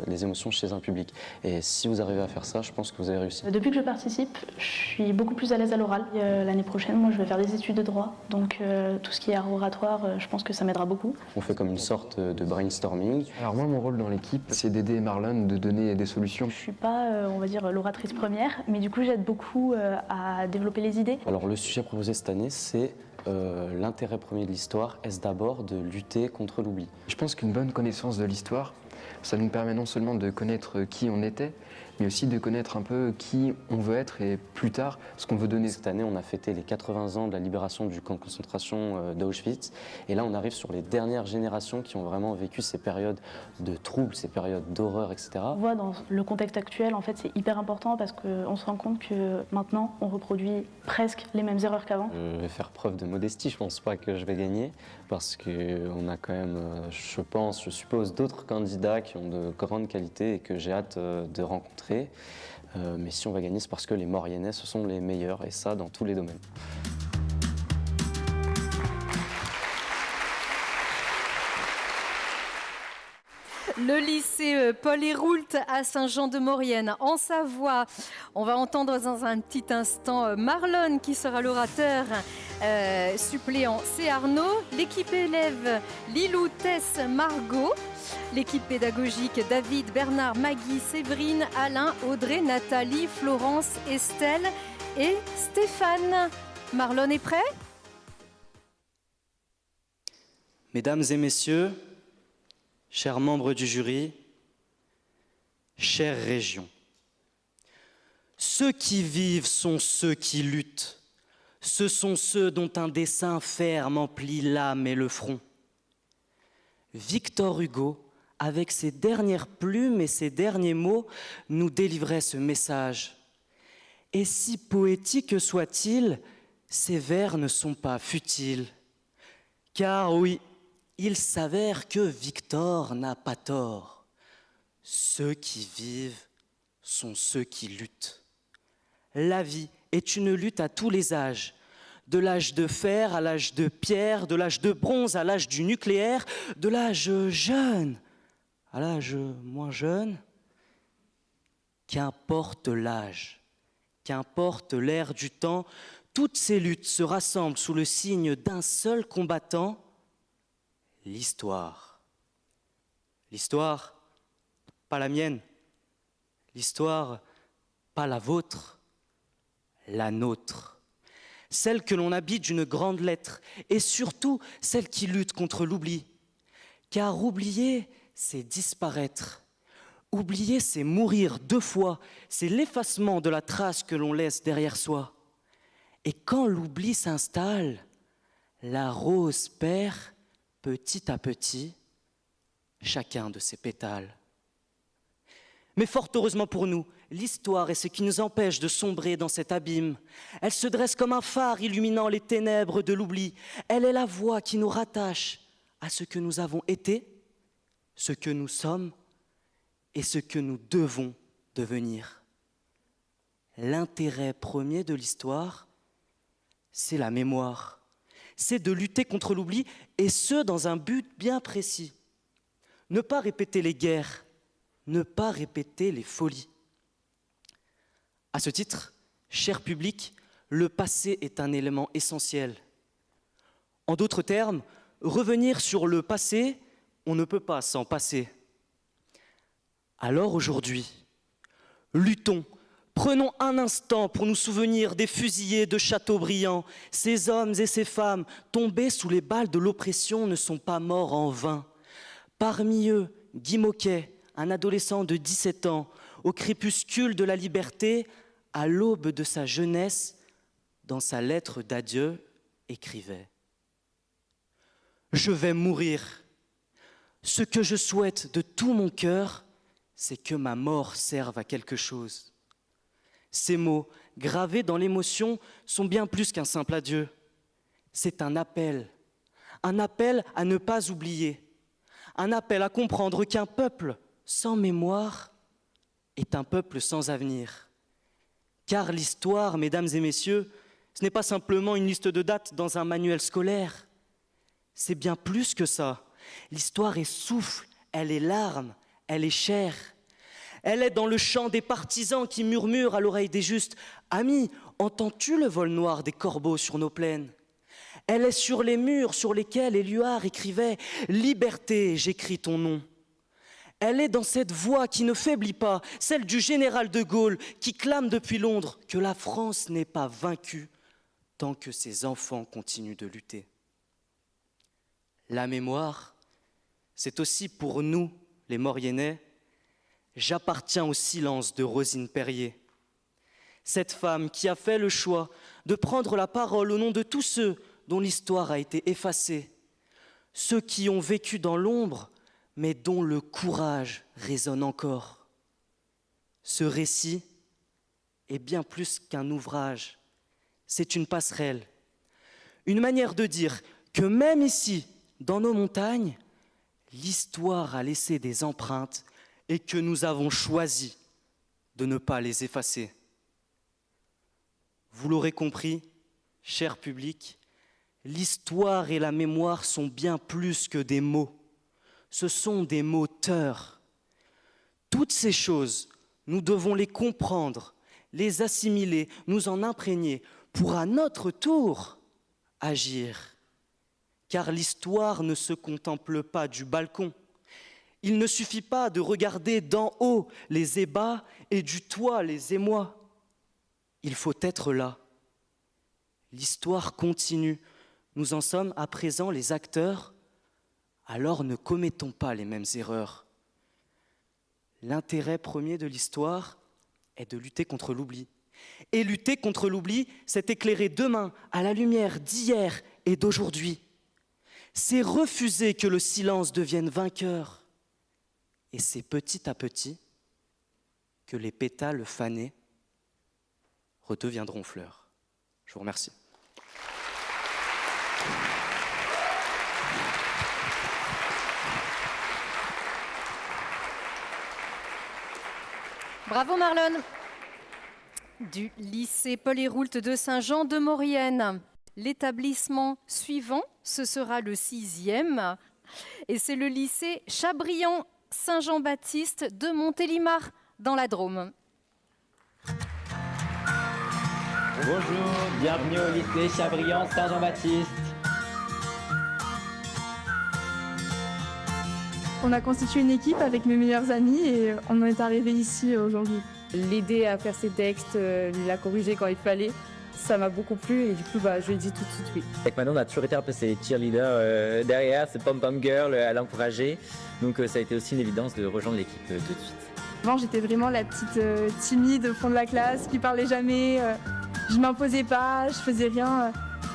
chez un public. Et si vous arrivez à faire ça, je pense que vous avez réussi. Depuis que je participe, je suis beaucoup plus à l'aise à l'oral. L'année prochaine, moi, je vais faire des études de droit. Donc tout ce qui est art oratoire, je pense que ça m'aidera beaucoup. On fait comme une sorte de brainstorming. Alors moi, mon rôle dans l'équipe, c'est d'aider Marlon de donner des solutions. Je suis pas, on va dire, l'oratrice première, mais du coup, j'aide beaucoup à développer les idées. Alors le sujet proposé cette année, c'est l'intérêt premier de l'histoire, est-ce d'abord de lutter contre l'oubli? Je pense qu'une bonne connaissance de l'histoire, ça nous permet non seulement de connaître qui on était, mais aussi de connaître un peu qui on veut être et plus tard ce qu'on veut donner. Cette année, on a fêté les 80 ans de la libération du camp de concentration d'Auschwitz. Et là, on arrive sur les dernières générations qui ont vraiment vécu ces périodes de troubles, ces périodes d'horreur, etc. On voit dans le contexte actuel, en fait, c'est hyper important parce qu'on se rend compte que maintenant, on reproduit presque les mêmes erreurs qu'avant. Je vais faire preuve de modestie, je pense pas que je vais gagner parce qu'on a quand même, je suppose, d'autres candidats qui ont de grandes qualités et que j'ai hâte de rencontrer. Mais si on va gagner, c'est parce que les Mauriennais, ce sont les meilleurs et ça dans tous les domaines. Le lycée Paul Héroult à Saint-Jean-de-Maurienne, en Savoie. On va entendre dans un petit instant Marlon qui sera l'orateur suppléant. C'est Arnaud, l'équipe élève Lilou, Tess, Margot, l'équipe pédagogique David, Bernard, Maggie, Séverine, Alain, Audrey, Nathalie, Florence, Estelle et Stéphane. Marlon est prêt? Mesdames et messieurs, chers membres du jury, chère région, ceux qui vivent sont ceux qui luttent. Ce sont ceux dont un dessein ferme emplit l'âme et le front. Victor Hugo, avec ses dernières plumes et ses derniers mots, nous délivrait ce message. Et si poétique soit-il, ces vers ne sont pas futiles. Car oui, il s'avère que Victor n'a pas tort. Ceux qui vivent sont ceux qui luttent. La vie est une lutte à tous les âges, de l'âge de fer à l'âge de pierre, de l'âge de bronze à l'âge du nucléaire, de l'âge jeune à l'âge moins jeune. Qu'importe l'âge, qu'importe l'ère du temps, toutes ces luttes se rassemblent sous le signe d'un seul combattant, l'histoire. L'histoire, pas la mienne. L'histoire, pas la vôtre, la nôtre. Celle que l'on habite d'une grande lettre et surtout celle qui lutte contre l'oubli. Car oublier, c'est disparaître. Oublier, c'est mourir 2 fois. C'est l'effacement de la trace que l'on laisse derrière soi. Et quand l'oubli s'installe, la rose perd petit à petit chacun de ses pétales. Mais fort heureusement pour nous, l'histoire est ce qui nous empêche de sombrer dans cet abîme. Elle se dresse comme un phare illuminant les ténèbres de l'oubli. Elle est la voie qui nous rattache à ce que nous avons été, ce que nous sommes et ce que nous devons devenir. L'intérêt premier de l'histoire, c'est la mémoire. C'est de lutter contre l'oubli, et ce, dans un but bien précis. Ne pas répéter les guerres, ne pas répéter les folies. À ce titre, cher public, le passé est un élément essentiel. En d'autres termes, revenir sur le passé, on ne peut pas s'en passer. Alors aujourd'hui, luttons. Prenons un instant pour nous souvenir des fusillés de Chateaubriand. Ces hommes et ces femmes tombés sous les balles de l'oppression ne sont pas morts en vain. Parmi eux, Guy Môquet, un adolescent de 17 ans, au crépuscule de la liberté, à l'aube de sa jeunesse, dans sa lettre d'adieu, écrivait « Je vais mourir. Ce que je souhaite de tout mon cœur, c'est que ma mort serve à quelque chose. » Ces mots, gravés dans l'émotion, sont bien plus qu'un simple adieu. C'est un appel à ne pas oublier, un appel à comprendre qu'un peuple sans mémoire est un peuple sans avenir. Car l'histoire, mesdames et messieurs, ce n'est pas simplement une liste de dates dans un manuel scolaire. C'est bien plus que ça. L'histoire est souffle, elle est larme, elle est chair. Elle est dans le chant des partisans qui murmurent à l'oreille des justes « Ami, entends-tu le vol noir des corbeaux sur nos plaines ?» Elle est sur les murs sur lesquels Éluard écrivait « Liberté, j'écris ton nom ». Elle est dans cette voix qui ne faiblit pas, celle du général de Gaulle qui clame depuis Londres que la France n'est pas vaincue tant que ses enfants continuent de lutter. La mémoire, c'est aussi pour nous, les Mauriennais, J'appartiens au silence de Rosine Perrier. Cette femme qui a fait le choix de prendre la parole au nom de tous ceux dont l'histoire a été effacée, ceux qui ont vécu dans l'ombre, mais dont le courage résonne encore. Ce récit est bien plus qu'un ouvrage, c'est une passerelle, une manière de dire que même ici, dans nos montagnes, l'histoire a laissé des empreintes et que nous avons choisi de ne pas les effacer. Vous l'aurez compris, cher public, l'histoire et la mémoire sont bien plus que des mots. Ce sont des moteurs. Toutes ces choses, nous devons les comprendre, les assimiler, nous en imprégner pour à notre tour agir. Car l'histoire ne se contemple pas du balcon. Il ne suffit pas de regarder d'en haut les ébats et du toit les émois. Il faut être là. L'histoire continue. Nous en sommes à présent les acteurs. Alors ne commettons pas les mêmes erreurs. L'intérêt premier de l'histoire est de lutter contre l'oubli. Et lutter contre l'oubli, c'est éclairer demain à la lumière d'hier et d'aujourd'hui. C'est refuser que le silence devienne vainqueur. Et c'est petit à petit que les pétales fanés redeviendront fleurs. Je vous remercie. Bravo Marlon. Du lycée Paul-Héroult de Saint-Jean de Maurienne. L'établissement suivant, ce sera le 6e, et c'est le lycée Chabrian Saint-Jean-Baptiste de Montélimar dans la Drôme. Bonjour, bienvenue au lycée Chabrian Saint-Jean-Baptiste. On a constitué une équipe avec mes meilleurs amis et on en est arrivé ici aujourd'hui. L'aider à faire ses textes, la corriger quand il fallait, ça m'a beaucoup plu et du coup je lui ai dit tout de suite oui. Avec Manon, on a toujours été un peu ses cheerleaders derrière, ses pom-pom girls à l'encourager. Donc ça a été aussi une évidence de rejoindre l'équipe tout de suite. Avant j'étais vraiment la petite timide au fond de la classe qui parlait jamais, je m'imposais pas, je faisais rien.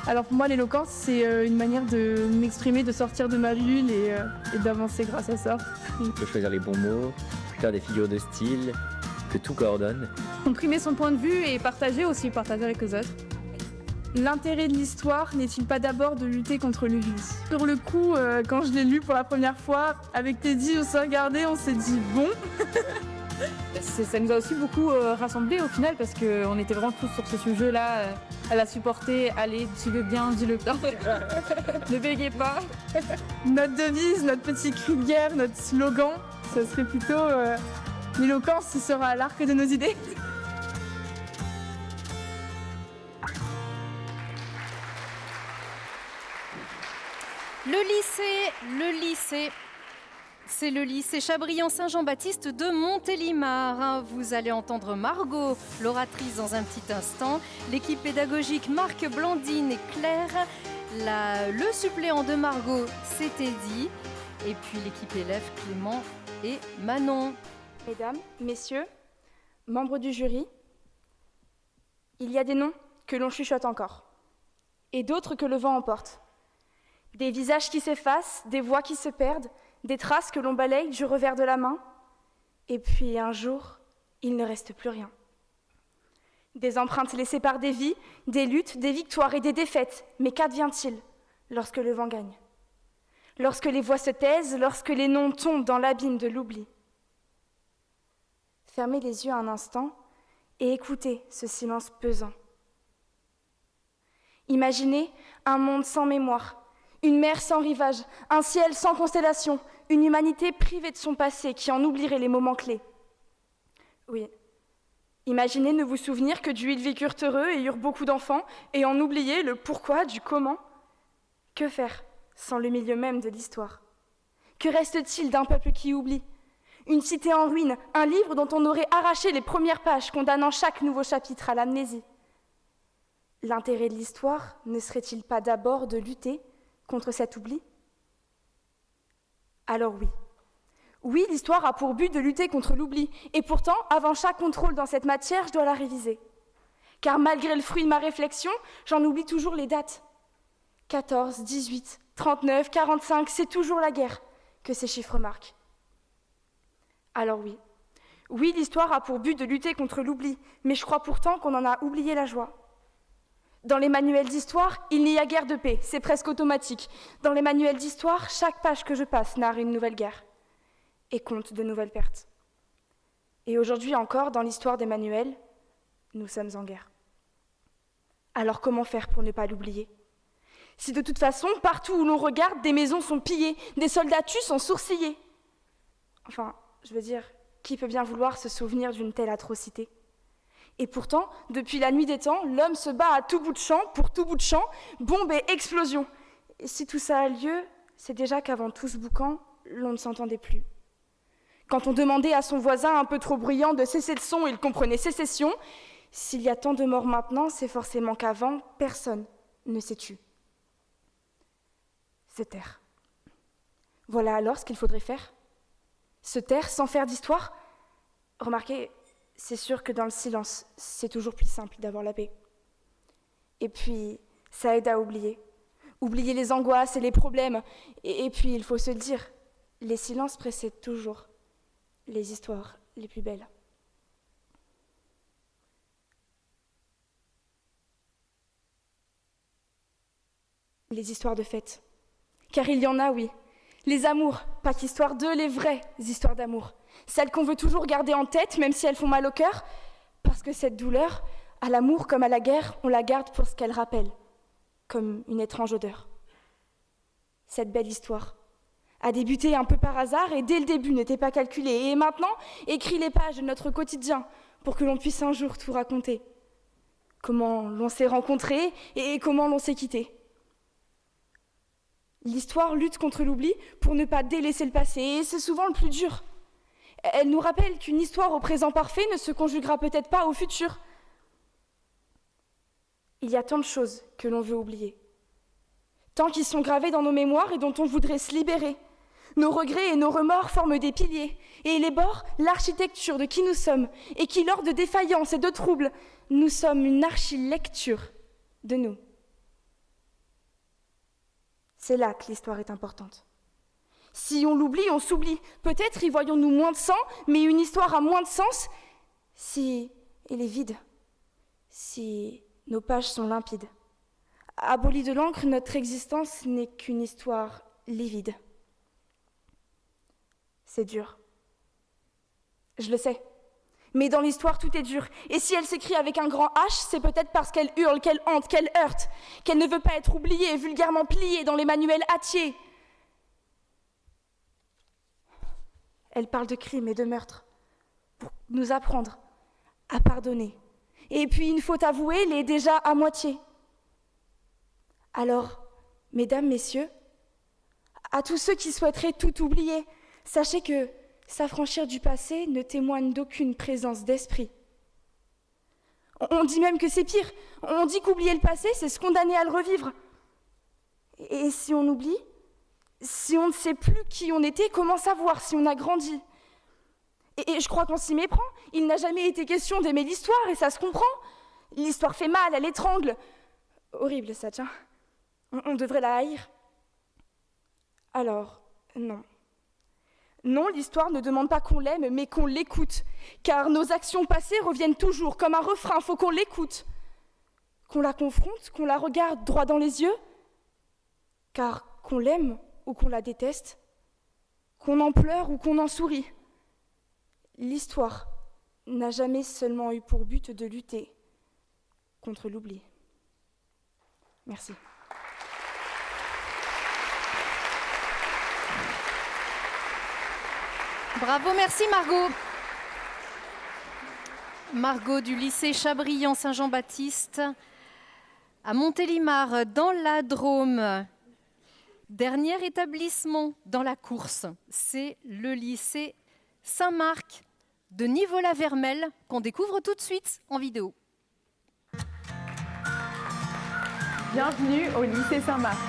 Alors pour moi l'éloquence c'est une manière de m'exprimer, de sortir de ma bulle et d'avancer grâce à ça. Il faut choisir les bons mots, faire des figures de style, que tout coordonne. Comprimer son point de vue et partager avec les autres. L'intérêt de l'histoire n'est-il pas d'abord de lutter contre le vice? Sur le coup, quand je l'ai lu pour la première fois, avec Teddy, on s'est regardé, on s'est dit bon. Ça nous a aussi beaucoup rassemblés au final parce qu'on était vraiment tous sur ce sujet-là, à la supporter. Allez, dis-le bien, dis-le bien. Ne bégayez pas. Notre devise, notre petit cri de guerre, notre slogan, ça serait plutôt l'éloquence, ce sera l'arc de nos idées. Le lycée, c'est le lycée Chabrian Saint-Jean-Baptiste de Montélimar. Vous allez entendre Margot, l'oratrice, dans un petit instant. L'équipe pédagogique Marc, Blandine et Claire. Le suppléant de Margot, c'est Teddy. Et puis l'équipe élève Clément et Manon. Mesdames, messieurs, membres du jury, il y a des noms que l'on chuchote encore, et d'autres que le vent emporte. Des visages qui s'effacent, des voix qui se perdent, des traces que l'on balaye du revers de la main, et puis un jour, il ne reste plus rien. Des empreintes laissées par des vies, des luttes, des victoires et des défaites, mais qu'advient-il lorsque le vent gagne? Lorsque les voix se taisent, lorsque les noms tombent dans l'abîme de l'oubli? Fermez les yeux un instant et écoutez ce silence pesant. Imaginez un monde sans mémoire, une mer sans rivage, un ciel sans constellation, une humanité privée de son passé qui en oublierait les moments clés. Oui, imaginez ne vous souvenir que du ils vécurent heureux et eurent beaucoup d'enfants et en oublier le pourquoi, du comment. Que faire sans le milieu même de l'histoire? Que reste-t-il d'un peuple qui oublie? Une cité en ruine, un livre dont on aurait arraché les premières pages, condamnant chaque nouveau chapitre à l'amnésie. L'intérêt de l'histoire ne serait-il pas d'abord de lutter contre cet oubli? Alors Oui, l'histoire a pour but de lutter contre l'oubli. Et pourtant, avant chaque contrôle dans cette matière, je dois la réviser. Car malgré le fruit de ma réflexion, j'en oublie toujours les dates. 14, 18, 39, 45, c'est toujours la guerre que ces chiffres marquent. Alors oui, l'histoire a pour but de lutter contre l'oubli, mais je crois pourtant qu'on en a oublié la joie. Dans les manuels d'histoire, il n'y a guère de paix, c'est presque automatique. Dans les manuels d'histoire, chaque page que je passe narre une nouvelle guerre et compte de nouvelles pertes. Et aujourd'hui encore, dans l'histoire des manuels, nous sommes en guerre. Alors comment faire pour ne pas l'oublier ? Si de toute façon, partout où l'on regarde, des maisons sont pillées, des soldats tués sont sourcillés. Enfin, je veux dire, qui peut bien vouloir se souvenir d'une telle atrocité ? Et pourtant, depuis la nuit des temps, l'homme se bat à tout bout de champ, pour tout bout de champ, bombe et explosion. Et si tout ça a lieu, c'est déjà qu'avant tout ce boucan, l'on ne s'entendait plus. Quand on demandait à son voisin un peu trop bruyant de cesser le son, il comprenait sécession. S'il y a tant de morts maintenant, c'est forcément qu'avant, personne ne s'est tué. Se taire. Voilà alors ce qu'il faudrait faire. Se taire sans faire d'histoire. Remarquez, c'est sûr que dans le silence, c'est toujours plus simple d'avoir la paix. Et puis, ça aide à oublier. Oublier les angoisses et les problèmes. Et puis, il faut se le dire, les silences précèdent toujours les histoires les plus belles. Les histoires de fête. Car il y en a, oui. Les amours, pas qu'histoire d'eux, les vraies histoires d'amour. Celles qu'on veut toujours garder en tête, même si elles font mal au cœur, parce que cette douleur, à l'amour comme à la guerre, on la garde pour ce qu'elle rappelle, comme une étrange odeur. Cette belle histoire a débuté un peu par hasard et dès le début n'était pas calculée. Et maintenant, écrit les pages de notre quotidien pour que l'on puisse un jour tout raconter. Comment l'on s'est rencontrés et comment l'on s'est quittés. L'histoire lutte contre l'oubli pour ne pas délaisser le passé, et c'est souvent le plus dur. Elle nous rappelle qu'une histoire au présent parfait ne se conjuguera peut-être pas au futur. Il y a tant de choses que l'on veut oublier, tant qui sont gravées dans nos mémoires et dont on voudrait se libérer. Nos regrets et nos remords forment des piliers, et les bords, l'architecture de qui nous sommes, et qui, lors de défaillances et de troubles, nous sommes une archilecture de nous. C'est là que l'histoire est importante. Si on l'oublie, on s'oublie. Peut-être y voyons-nous moins de sang, mais une histoire a moins de sens si elle est vide, si nos pages sont limpides. Abolie de l'encre, notre existence n'est qu'une histoire livide. C'est dur. Je le sais. Mais dans l'histoire, tout est dur. Et si elle s'écrit avec un grand H, c'est peut-être parce qu'elle hurle, qu'elle hante, qu'elle heurte, qu'elle ne veut pas être oubliée, vulgairement pliée dans les manuels hâtiers. Elle parle de crimes et de meurtres pour nous apprendre à pardonner. Et puis une faute avouée l'est déjà à moitié. Alors, mesdames, messieurs, à tous ceux qui souhaiteraient tout oublier, sachez que s'affranchir du passé ne témoigne d'aucune présence d'esprit. On dit même que c'est pire. On dit qu'oublier le passé, c'est se condamner à le revivre. Et si on oublie, si on ne sait plus qui on était, comment savoir si on a grandi ? Et je crois qu'on s'y méprend. Il n'a jamais été question d'aimer l'histoire, et ça se comprend. L'histoire fait mal, elle étrangle. Horrible ça, tiens. On devrait la haïr. Alors, non. Non, l'histoire ne demande pas qu'on l'aime, mais qu'on l'écoute. Car nos actions passées reviennent toujours, comme un refrain, faut qu'on l'écoute. Qu'on la confronte, qu'on la regarde droit dans les yeux. Car qu'on l'aime ou qu'on la déteste, qu'on en pleure ou qu'on en sourit, l'histoire n'a jamais seulement eu pour but de lutter contre l'oubli. Merci. Bravo, merci Margot. Margot du lycée Chabrian-Saint-Jean-Baptiste à Montélimar, dans la Drôme. Dernier établissement dans la course, c'est le lycée Saint-Marc de Nivola-Vermel qu'on découvre tout de suite en vidéo. Bienvenue au lycée Saint-Marc.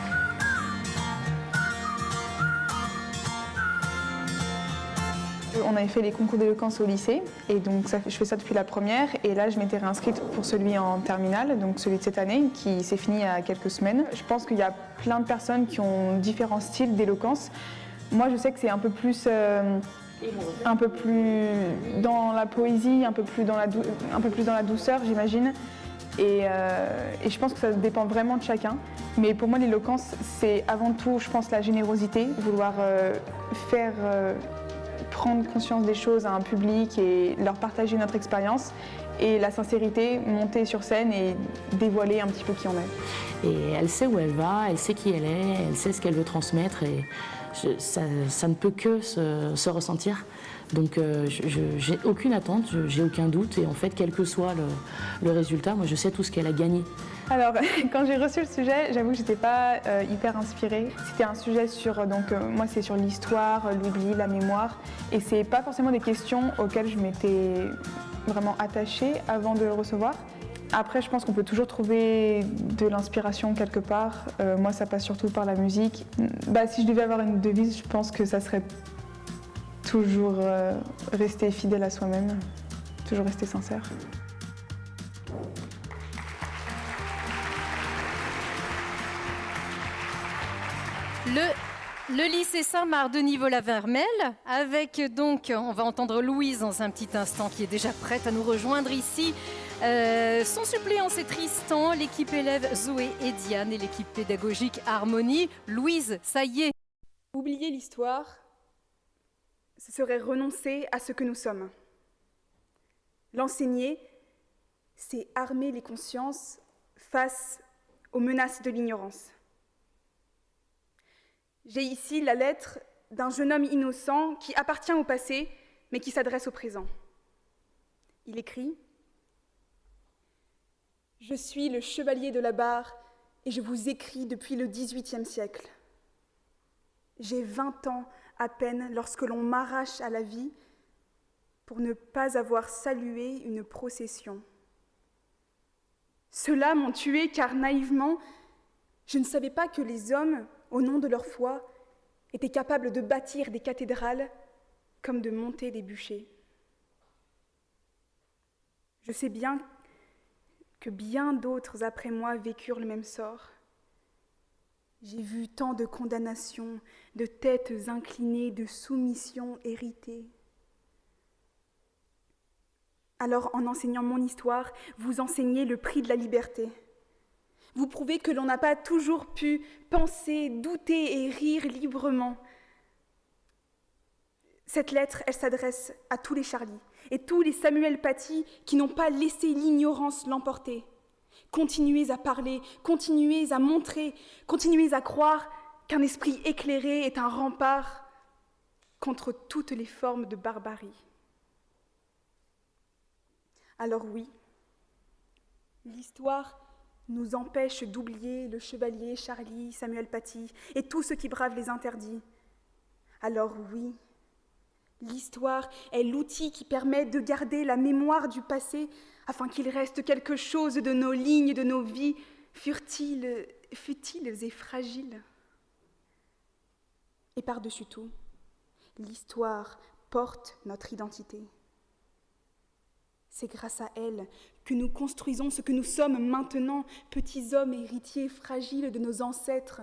On avait fait les concours d'éloquence au lycée et donc je fais ça depuis la première et là je m'étais réinscrite pour celui en terminale, donc celui de cette année qui s'est fini il y a quelques semaines. Je pense qu'il y a plein de personnes qui ont différents styles d'éloquence. Moi je sais que c'est un peu plus dans la poésie, un peu plus dans la douceur j'imagine. Et je pense que ça dépend vraiment de chacun. Mais pour moi, l'éloquence, c'est avant tout, je pense, la générosité, vouloir faire prendre conscience des choses à un public et leur partager notre expérience. Et la sincérité, monter sur scène et dévoiler un petit peu qui on est. Et elle sait où elle va, elle sait qui elle est, elle sait ce qu'elle veut transmettre. Et ça ne peut que se ressentir. Donc j'ai aucune attente, j'ai aucun doute et en fait quel que soit le résultat, moi je sais tout ce qu'elle a gagné. Alors quand j'ai reçu le sujet, j'avoue que j'étais pas hyper inspirée. C'était un sujet sur, moi c'est sur l'histoire, l'oubli, la mémoire et c'est pas forcément des questions auxquelles je m'étais vraiment attachée avant de le recevoir. Après je pense qu'on peut toujours trouver de l'inspiration quelque part. Moi ça passe surtout par la musique. Si je devais avoir une devise, je pense que ça serait toujours rester fidèle à soi-même, toujours rester sincère. Le lycée Saint-Marc de Niveau-la-Vermelle, avec donc, on va entendre Louise dans un petit instant qui est déjà prête à nous rejoindre ici. Son suppléant c'est Tristan, l'équipe élève Zoé et Diane et l'équipe pédagogique Harmonie. Louise, ça y est. Oublier l'histoire, ce serait renoncer à ce que nous sommes. L'enseigner, c'est armer les consciences face aux menaces de l'ignorance. J'ai ici la lettre d'un jeune homme innocent qui appartient au passé, mais qui s'adresse au présent. Il écrit « Je suis le chevalier de la barre et je vous écris depuis le XVIIIe siècle. J'ai 20 ans à peine lorsque l'on m'arrache à la vie pour ne pas avoir salué une procession. Ceux-là m'ont tué car naïvement, je ne savais pas que les hommes, au nom de leur foi, étaient capables de bâtir des cathédrales comme de monter des bûchers. Je sais bien que bien d'autres après moi vécurent le même sort. J'ai vu tant de condamnations, de têtes inclinées, de soumissions héritées. Alors, en enseignant mon histoire, vous enseignez le prix de la liberté. Vous prouvez que l'on n'a pas toujours pu penser, douter et rire librement. Cette lettre, elle s'adresse à tous les Charlie et tous les Samuel Paty qui n'ont pas laissé l'ignorance l'emporter. Continuez à parler, continuez à montrer, continuez à croire qu'un esprit éclairé est un rempart contre toutes les formes de barbarie. Alors oui, l'histoire nous empêche d'oublier le chevalier Charlie, Samuel Paty et tous ceux qui bravent les interdits. Alors oui, l'histoire est l'outil qui permet de garder la mémoire du passé afin qu'il reste quelque chose de nos lignes, de nos vies, futiles et fragiles. Et par-dessus tout, l'histoire porte notre identité. C'est grâce à elle que nous construisons ce que nous sommes maintenant, petits hommes héritiers fragiles de nos ancêtres.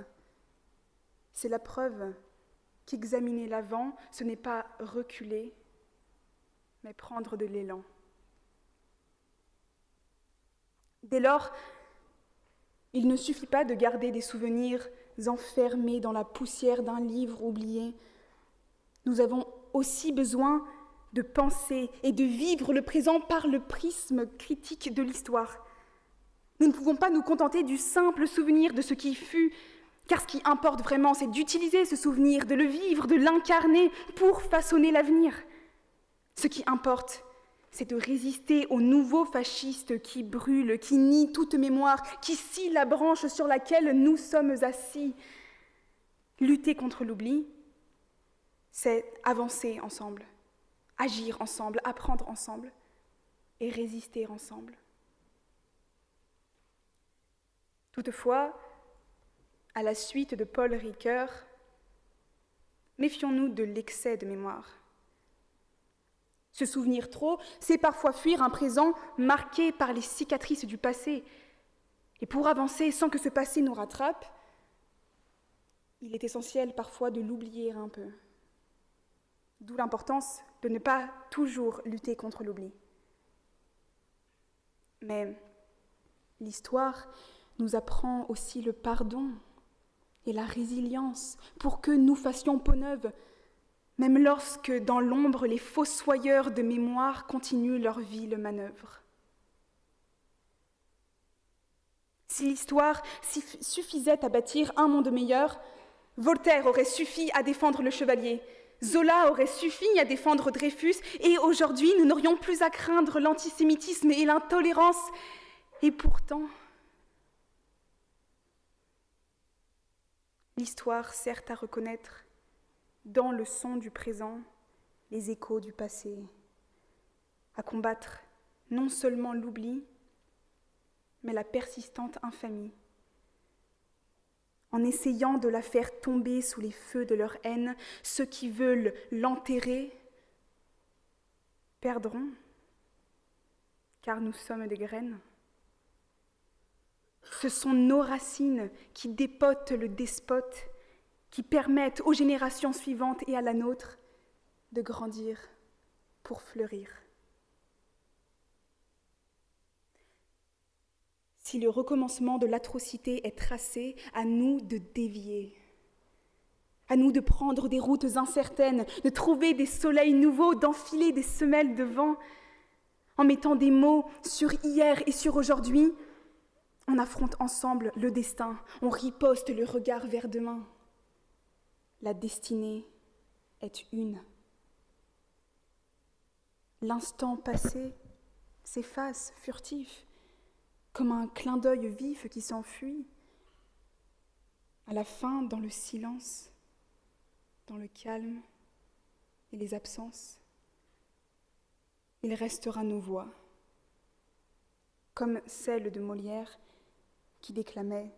C'est la preuve qu'examiner l'avant, ce n'est pas reculer, mais prendre de l'élan. Dès lors, il ne suffit pas de garder des souvenirs enfermés dans la poussière d'un livre oublié. Nous avons aussi besoin de penser et de vivre le présent par le prisme critique de l'histoire. Nous ne pouvons pas nous contenter du simple souvenir de ce qui fut, car ce qui importe vraiment, c'est d'utiliser ce souvenir, de le vivre, de l'incarner pour façonner l'avenir. Ce qui importe, c'est de résister aux nouveaux fascistes qui brûlent, qui nient toute mémoire, qui scient la branche sur laquelle nous sommes assis. Lutter contre l'oubli, c'est avancer ensemble, agir ensemble, apprendre ensemble et résister ensemble. Toutefois, à la suite de Paul Ricoeur, méfions-nous de l'excès de mémoire. Se souvenir trop, c'est parfois fuir un présent marqué par les cicatrices du passé. Et pour avancer sans que ce passé nous rattrape, il est essentiel parfois de l'oublier un peu. D'où l'importance de ne pas toujours lutter contre l'oubli. Mais l'histoire nous apprend aussi le pardon et la résilience pour que nous fassions peau neuve, même lorsque dans l'ombre les fossoyeurs de mémoire continuent leur vile manœuvre. Si l'histoire suffisait à bâtir un monde meilleur, Voltaire aurait suffi à défendre le chevalier, Zola aurait suffi à défendre Dreyfus, et aujourd'hui nous n'aurions plus à craindre l'antisémitisme et l'intolérance. Et pourtant, l'histoire sert à reconnaître dans le son du présent les échos du passé, à combattre non seulement l'oubli, mais la persistante infamie. En essayant de la faire tomber sous les feux de leur haine, ceux qui veulent l'enterrer perdront, car nous sommes des graines. Ce sont nos racines qui dépotent le despote, qui permettent aux générations suivantes et à la nôtre de grandir pour fleurir. Si le recommencement de l'atrocité est tracé, à nous de dévier, à nous de prendre des routes incertaines, de trouver des soleils nouveaux, d'enfiler des semelles de vent. En mettant des mots sur hier et sur aujourd'hui, on affronte ensemble le destin, on riposte le regard vers demain. La destinée est une. L'instant passé s'efface furtif, comme un clin d'œil vif qui s'enfuit. À la fin, dans le silence, dans le calme et les absences, il restera nos voix, comme celle de Molière qui déclamait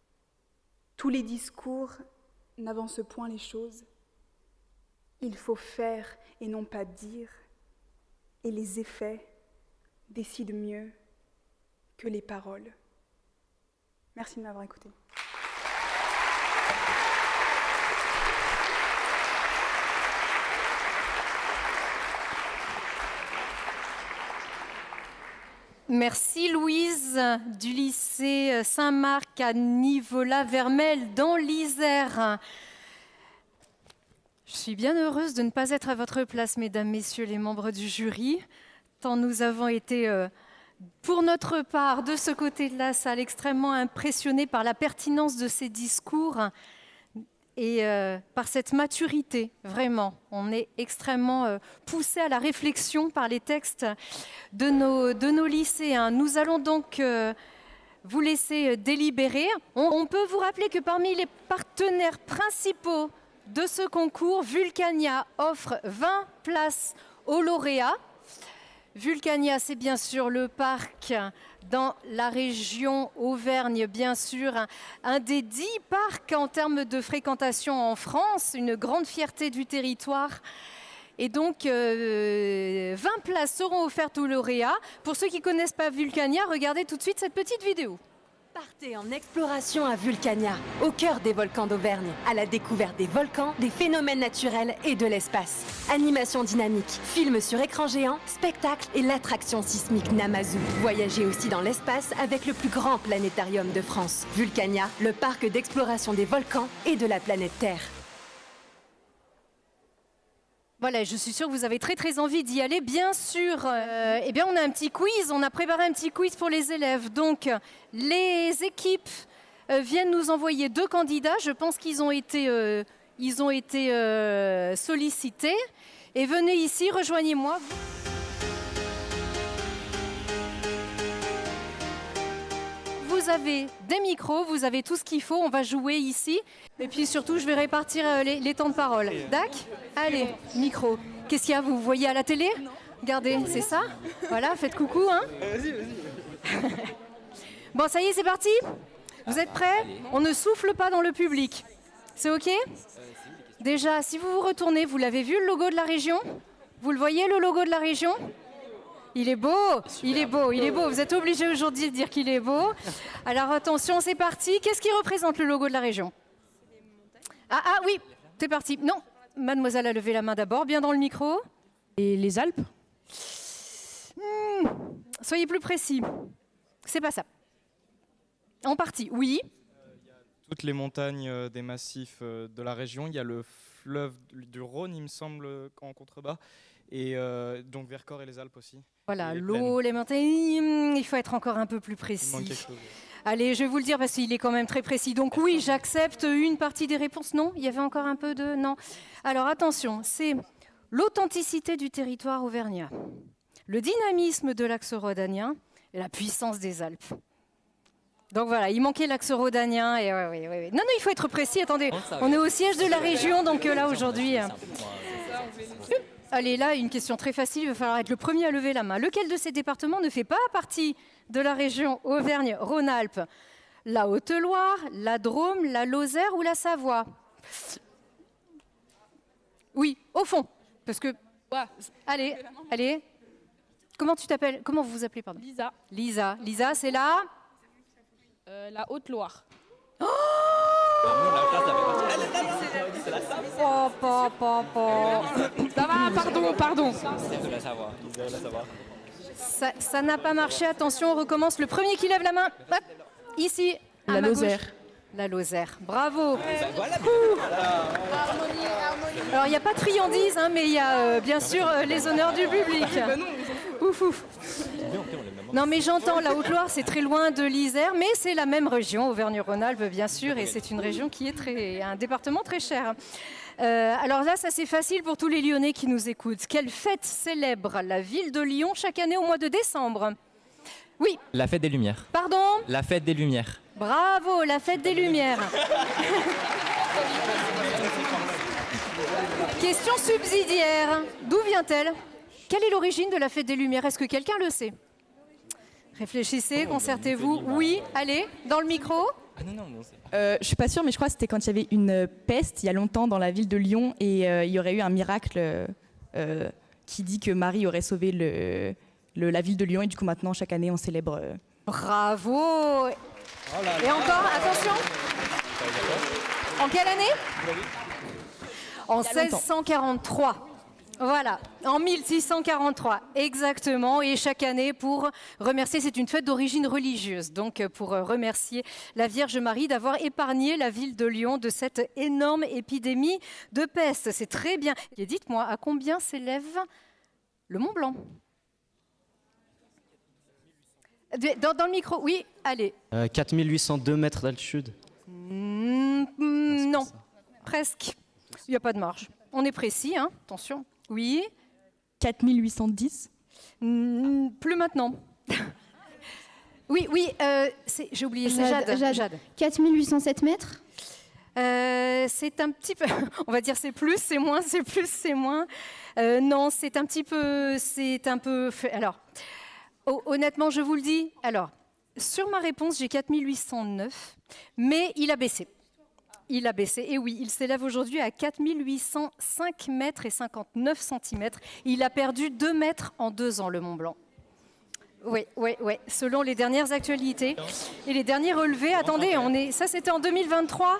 « Tous les discours n'avancent point les choses, il faut faire et non pas dire, et les effets décident mieux que les paroles. » Merci de m'avoir écouté. Merci Louise du lycée Saint-Marc à Nivola-Vermel dans l'Isère. Je suis bien heureuse de ne pas être à votre place, mesdames, messieurs les membres du jury, tant nous avons été, pour notre part, de ce côté de la salle, extrêmement impressionnés par la pertinence de ces discours et par cette maturité, vraiment. On est extrêmement poussés à la réflexion par les textes de nos lycéens. Nous allons donc vous laisser délibérer. On peut vous rappeler que parmi les partenaires principaux de ce concours, Vulcania offre 20 places aux lauréats. Vulcania, c'est bien sûr le parc dans la région Auvergne, bien sûr, un des 10 parcs en termes de fréquentation en France, une grande fierté du territoire. Et donc, 20 places seront offertes aux lauréats. Pour ceux qui ne connaissent pas Vulcania, regardez tout de suite cette petite vidéo. Partez en exploration à Vulcania, au cœur des volcans d'Auvergne, à la découverte des volcans, des phénomènes naturels et de l'espace. Animation dynamique, films sur écran géant, spectacles et l'attraction sismique Namazu. Voyagez aussi dans l'espace avec le plus grand planétarium de France. Vulcania, le parc d'exploration des volcans et de la planète Terre. Voilà, je suis sûre que vous avez très envie d'y aller. Bien sûr, eh bien on a un petit quiz, on a préparé un petit quiz pour les élèves. Donc, les équipes viennent nous envoyer 2 candidats. Je pense qu'ils ont été, sollicités. Et venez ici, rejoignez-moi. Vous avez des micros, vous avez tout ce qu'il faut, on va jouer ici. Et puis surtout, je vais répartir les temps de parole. D'accord ? Allez, micro. Qu'est-ce qu'il y a ? Vous voyez à la télé ? Regardez, c'est ça ? Voilà, faites coucou. Hein ? Vas-y. Bon, ça y est, c'est parti ? Vous êtes prêts ? On ne souffle pas dans le public. C'est OK ? Déjà, si vous vous retournez, vous l'avez vu, le logo de la région ? Vous le voyez, le logo de la région? Il est beau, il est beau, il est beau. Vous êtes obligés aujourd'hui de dire qu'il est beau. Alors attention, c'est parti. Qu'est-ce qui représente le logo de la région? Ah oui, c'est parti. Non, mademoiselle a levé la main d'abord, bien dans le micro. Et les Alpes? Soyez plus précis. C'est pas ça. En partie, oui. Toutes les montagnes des massifs de la région. Il y a le fleuve du Rhône, il me semble, en contrebas. Et donc Vercors et les Alpes aussi. Voilà, l'eau, les montagnes. Il faut être encore un peu plus précis. Il manque quelque chose. Allez, je vais vous le dire parce qu'il est quand même très précis. Donc oui, j'accepte une partie des réponses. Non, il y avait encore un peu de... Non. Alors attention, c'est l'authenticité du territoire auvergnat, le dynamisme de l'axe rhodanien et la puissance des Alpes. Donc voilà, il manquait l'axe rhodanien. Et ouais. Non, il faut être précis. Attendez, on est au siège de la région, donc là aujourd'hui... Allez, là, une question très facile, il va falloir être le premier à lever la main. Lequel de ces départements ne fait pas partie de la région Auvergne-Rhône-Alpes? La Haute-Loire, la Drôme, la Lozère ou la Savoie? Oui, au fond, parce que... Allez. Comment tu t'appelles? Comment vous vous appelez, pardon? Lisa. Lisa, c'est là? La Haute-Loire. Oh, Ça va, pardon. Ça n'a pas marché, attention, on recommence. Le premier qui lève la main, hop, ici, à La ma Lozère. gauche. La Lozère, bravo. Alors, il n'y a pas de friandises, hein, mais il y a bien sûr les honneurs du public. Ouf. Non, mais j'entends, la Haute-Loire, c'est très loin de l'Isère, mais c'est la même région, Auvergne-Rhône-Alpes, bien sûr, et c'est une région qui est un département très cher. Alors là, ça c'est facile pour tous les Lyonnais qui nous écoutent. Quelle fête célèbre la ville de Lyon chaque année au mois de décembre? Oui. La fête des Lumières. Pardon? La fête des Lumières. Bravo, la fête des Lumières. Question subsidiaire. D'où vient-elle? Quelle est l'origine de la fête des Lumières? Est-ce que quelqu'un le sait? Réfléchissez, concertez-vous. Oui, allez, dans le micro. Je suis pas sûre, mais je crois que c'était quand il y avait une peste il y a longtemps dans la ville de Lyon et il y aurait eu un miracle qui dit que Marie aurait sauvé la ville de Lyon et du coup maintenant chaque année on célèbre. Bravo. Et encore, attention. En quelle année? En 1643. Voilà, en 1643, exactement, et chaque année pour remercier, c'est une fête d'origine religieuse, donc pour remercier la Vierge Marie d'avoir épargné la ville de Lyon de cette énorme épidémie de peste. C'est très bien. Et dites-moi, à combien s'élève le Mont Blanc? Dans le micro, oui, allez. 4802 mètres d'altitude. Non, presque. Il n'y a pas de marge. On est précis, hein, attention. Oui. 4810. Plus maintenant. Oui, j'ai oublié, c'est Jade. 4807 mètres. C'est un petit peu, on va dire c'est plus, c'est moins, c'est plus, c'est moins. Non, c'est un peu, alors, honnêtement, je vous le dis, alors, sur ma réponse, j'ai 4809, mais il a baissé. Il a baissé, et oui, il s'élève aujourd'hui à 4805 mètres et 59 centimètres. Il a perdu 2 mètres en 2 ans, le Mont Blanc. Oui, selon les dernières actualités et les derniers relevés. Attendez, ça c'était en 2023.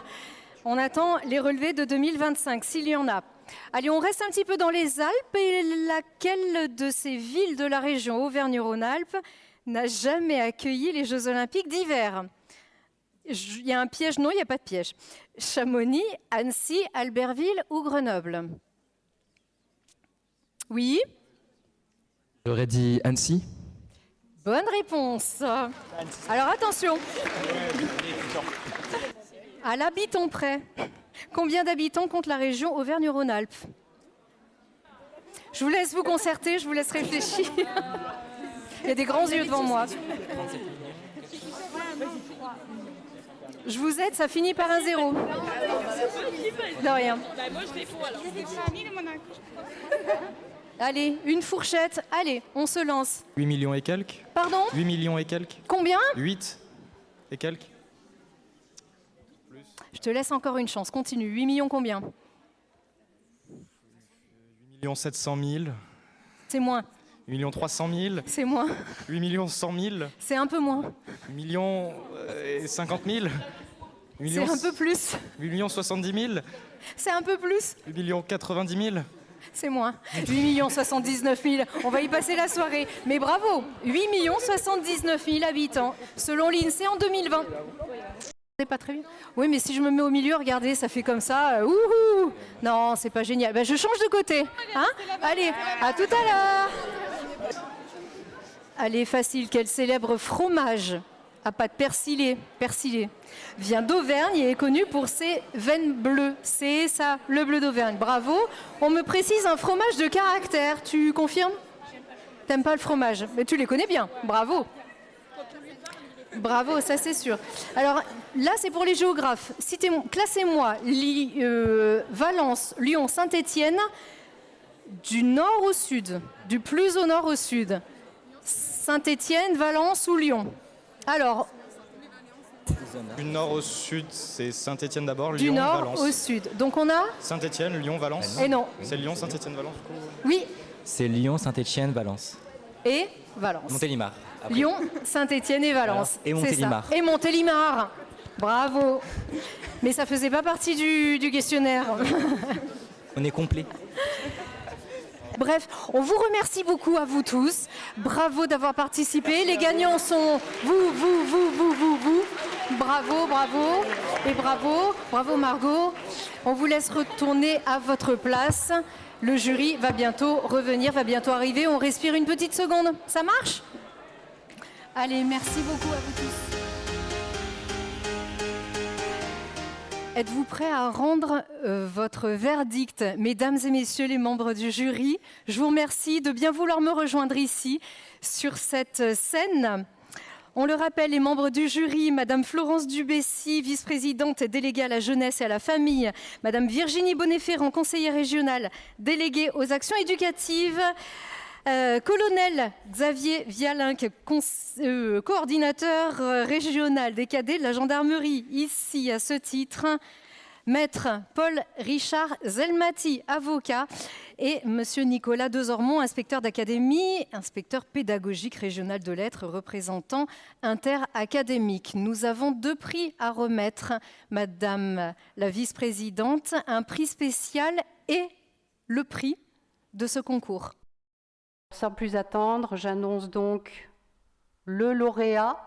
On attend les relevés de 2025, s'il y en a. Allez, on reste un petit peu dans les Alpes. Et laquelle de ces villes de la région Auvergne-Rhône-Alpes n'a jamais accueilli les Jeux Olympiques d'hiver? Il y a un piège? Non, il n'y a pas de piège. Chamonix, Annecy, Albertville ou Grenoble? Oui? J'aurais dit Annecy. Bonne réponse. Alors attention. À l'habitant près, combien d'habitants compte la région Auvergne-Rhône-Alpes? Je vous laisse vous concerter, je vous laisse réfléchir. Il y a des grands yeux devant moi. Je vous aide, ça finit par un 0. De rien. Allez, une fourchette. Allez, on se lance. 8 millions et quelques. Pardon? 8 millions et quelques. Combien? 8 et quelques. Je te laisse encore une chance. Continue. 8 millions combien? 8 700 000. C'est moins. 8 300 000. C'est moins. 8 100 000. C'est un peu moins. 8 50 000. C'est un peu plus. 8 70 000. C'est un peu plus. 8 90 000. C'est moins. 8 79 000. On va y passer la soirée. Mais bravo, 8 79 000 habitants, selon l'INSEE en 2020. C'est pas très bien. Oui, mais si je me mets au milieu, regardez, ça fait comme ça. Ouhou. Non, c'est pas génial. Ben, je change de côté. Hein? Allez, à tout à l'heure. Allez, facile. Quel célèbre fromage à pâte persillée vient d'Auvergne et est connu pour ses veines bleues. C'est ça, le bleu d'Auvergne. Bravo. On me précise un fromage de caractère. Tu confirmes? T'aimes pas le fromage? Mais tu les connais bien. Bravo. Bravo, ça c'est sûr. Alors là, c'est pour les géographes. Classez-moi Valence, Lyon, Saint-Étienne, du nord au sud, du plus au nord au sud. Saint-Étienne, Valence ou Lyon? Alors, du nord au sud, c'est Saint-Étienne d'abord, du Lyon, nord Valence. au sud. Donc on a Saint-Étienne, Lyon, Valence. Et non. C'est Lyon, Saint-Étienne, Valence. Oui. C'est Lyon, Saint-Étienne, Valence. Et Valence. Montélimar. Après. Lyon, Saint-Étienne et Valence. Et Montélimar. C'est ça. Et Montélimar. Bravo. Mais ça faisait pas partie du questionnaire. On est complet. Bref, on vous remercie beaucoup à vous tous. Bravo d'avoir participé. Les gagnants sont vous. Bravo, bravo. Et bravo Margot. On vous laisse retourner à votre place. Le jury va bientôt revenir, va bientôt arriver. On respire une petite seconde. Ça marche ? Allez, merci beaucoup à vous tous. Êtes-vous prêts à rendre votre verdict, mesdames et messieurs les membres du jury? Je vous remercie de bien vouloir me rejoindre ici, sur cette scène. On le rappelle, les membres du jury, Madame Florence Dubessy, vice-présidente et déléguée à la jeunesse et à la famille, Madame Virginie Bonnet-Ferrand, conseillère régionale, déléguée aux actions éducatives, Colonel Xavier Vialinck, coordinateur régional des cadets de la gendarmerie, ici à ce titre, Maître Paul-Richard Zelmati, avocat, et Monsieur Nicolas Dezormont, inspecteur d'académie, inspecteur pédagogique régional de lettres, représentant interacadémique. Nous avons 2 prix à remettre, Madame la vice-présidente, un prix spécial et le prix de ce concours. Sans plus attendre, j'annonce donc le lauréat,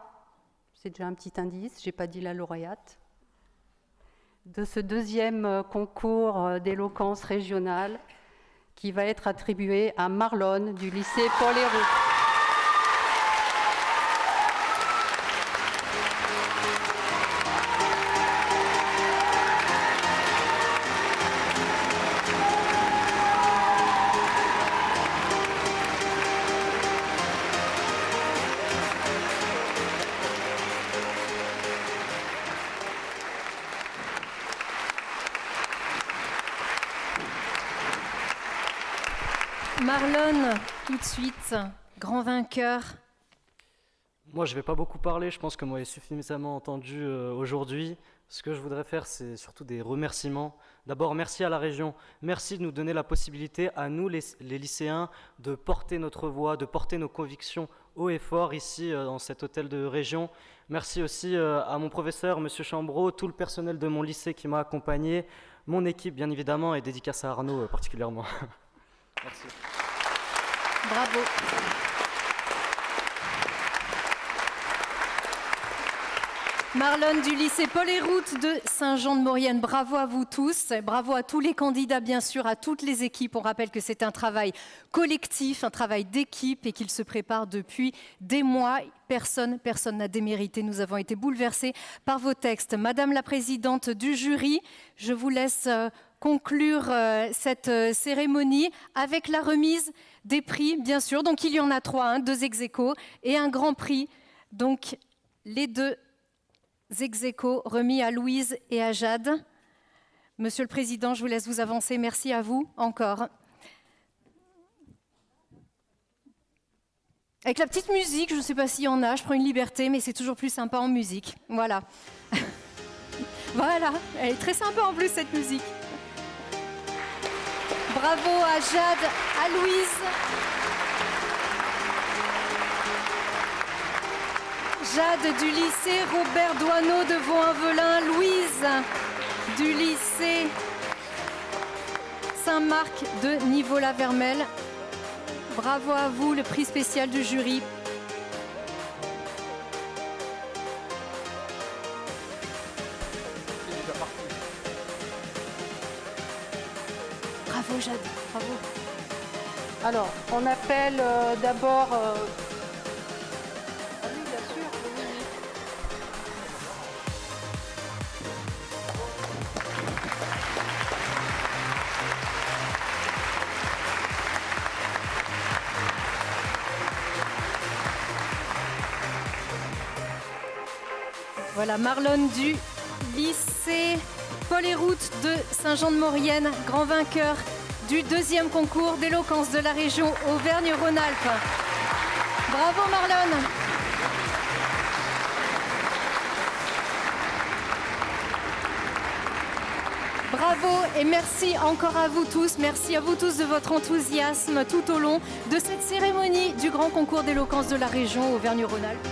c'est déjà un petit indice, je n'ai pas dit la lauréate, de ce 2e concours d'éloquence régionale qui va être attribué à Marlonne du lycée Paul Héroux. Marlon, tout de suite, grand vainqueur. Moi, je ne vais pas beaucoup parler, je pense que vous m'avez suffisamment entendu aujourd'hui. Ce que je voudrais faire, c'est surtout des remerciements. D'abord, merci à la région. Merci de nous donner la possibilité, à nous les lycéens, de porter notre voix, de porter nos convictions haut et fort ici dans cet hôtel de région. Merci aussi à mon professeur, M. Chambreau, tout le personnel de mon lycée qui m'a accompagné, mon équipe bien évidemment, et dédicace à Arnaud particulièrement. Merci. Bravo. Marlon du lycée Paul Héroux de Saint-Jean-de-Maurienne, bravo à vous tous, bravo à tous les candidats bien sûr, à toutes les équipes. On rappelle que c'est un travail collectif, un travail d'équipe et qu'il se prépare depuis des mois. Personne n'a démérité, nous avons été bouleversés par vos textes. Madame la présidente du jury, je vous laisse conclure cette cérémonie avec la remise des prix, bien sûr. Donc il y en a 3, 2 ex-aequo et un grand prix. Donc les 2 ex-aequo remis à Louise et à Jade. Monsieur le Président, je vous laisse vous avancer. Merci à vous encore. Avec la petite musique, je ne sais pas s'il y en a, je prends une liberté, mais c'est toujours plus sympa en musique. Voilà. Voilà, elle est très sympa en plus cette musique. Bravo à Jade, à Louise. Jade du lycée Robert Doisneau de Vaux-en-Velin, Louise du lycée Saint-Marc de Nivola-Vermel. Bravo à vous, le prix spécial du jury. Bravo Jade, bravo. Alors, on appelle d'abord... Ah oui, bien sûr. Oui, oui. Voilà, Marlon du lycée Paul Héroult de Saint-Jean-de-Maurienne, grand vainqueur du deuxième concours d'éloquence de la région Auvergne-Rhône-Alpes. Bravo Marlon. Bravo et merci encore à vous tous. Merci à vous tous de votre enthousiasme tout au long de cette cérémonie du grand concours d'éloquence de la région Auvergne-Rhône-Alpes.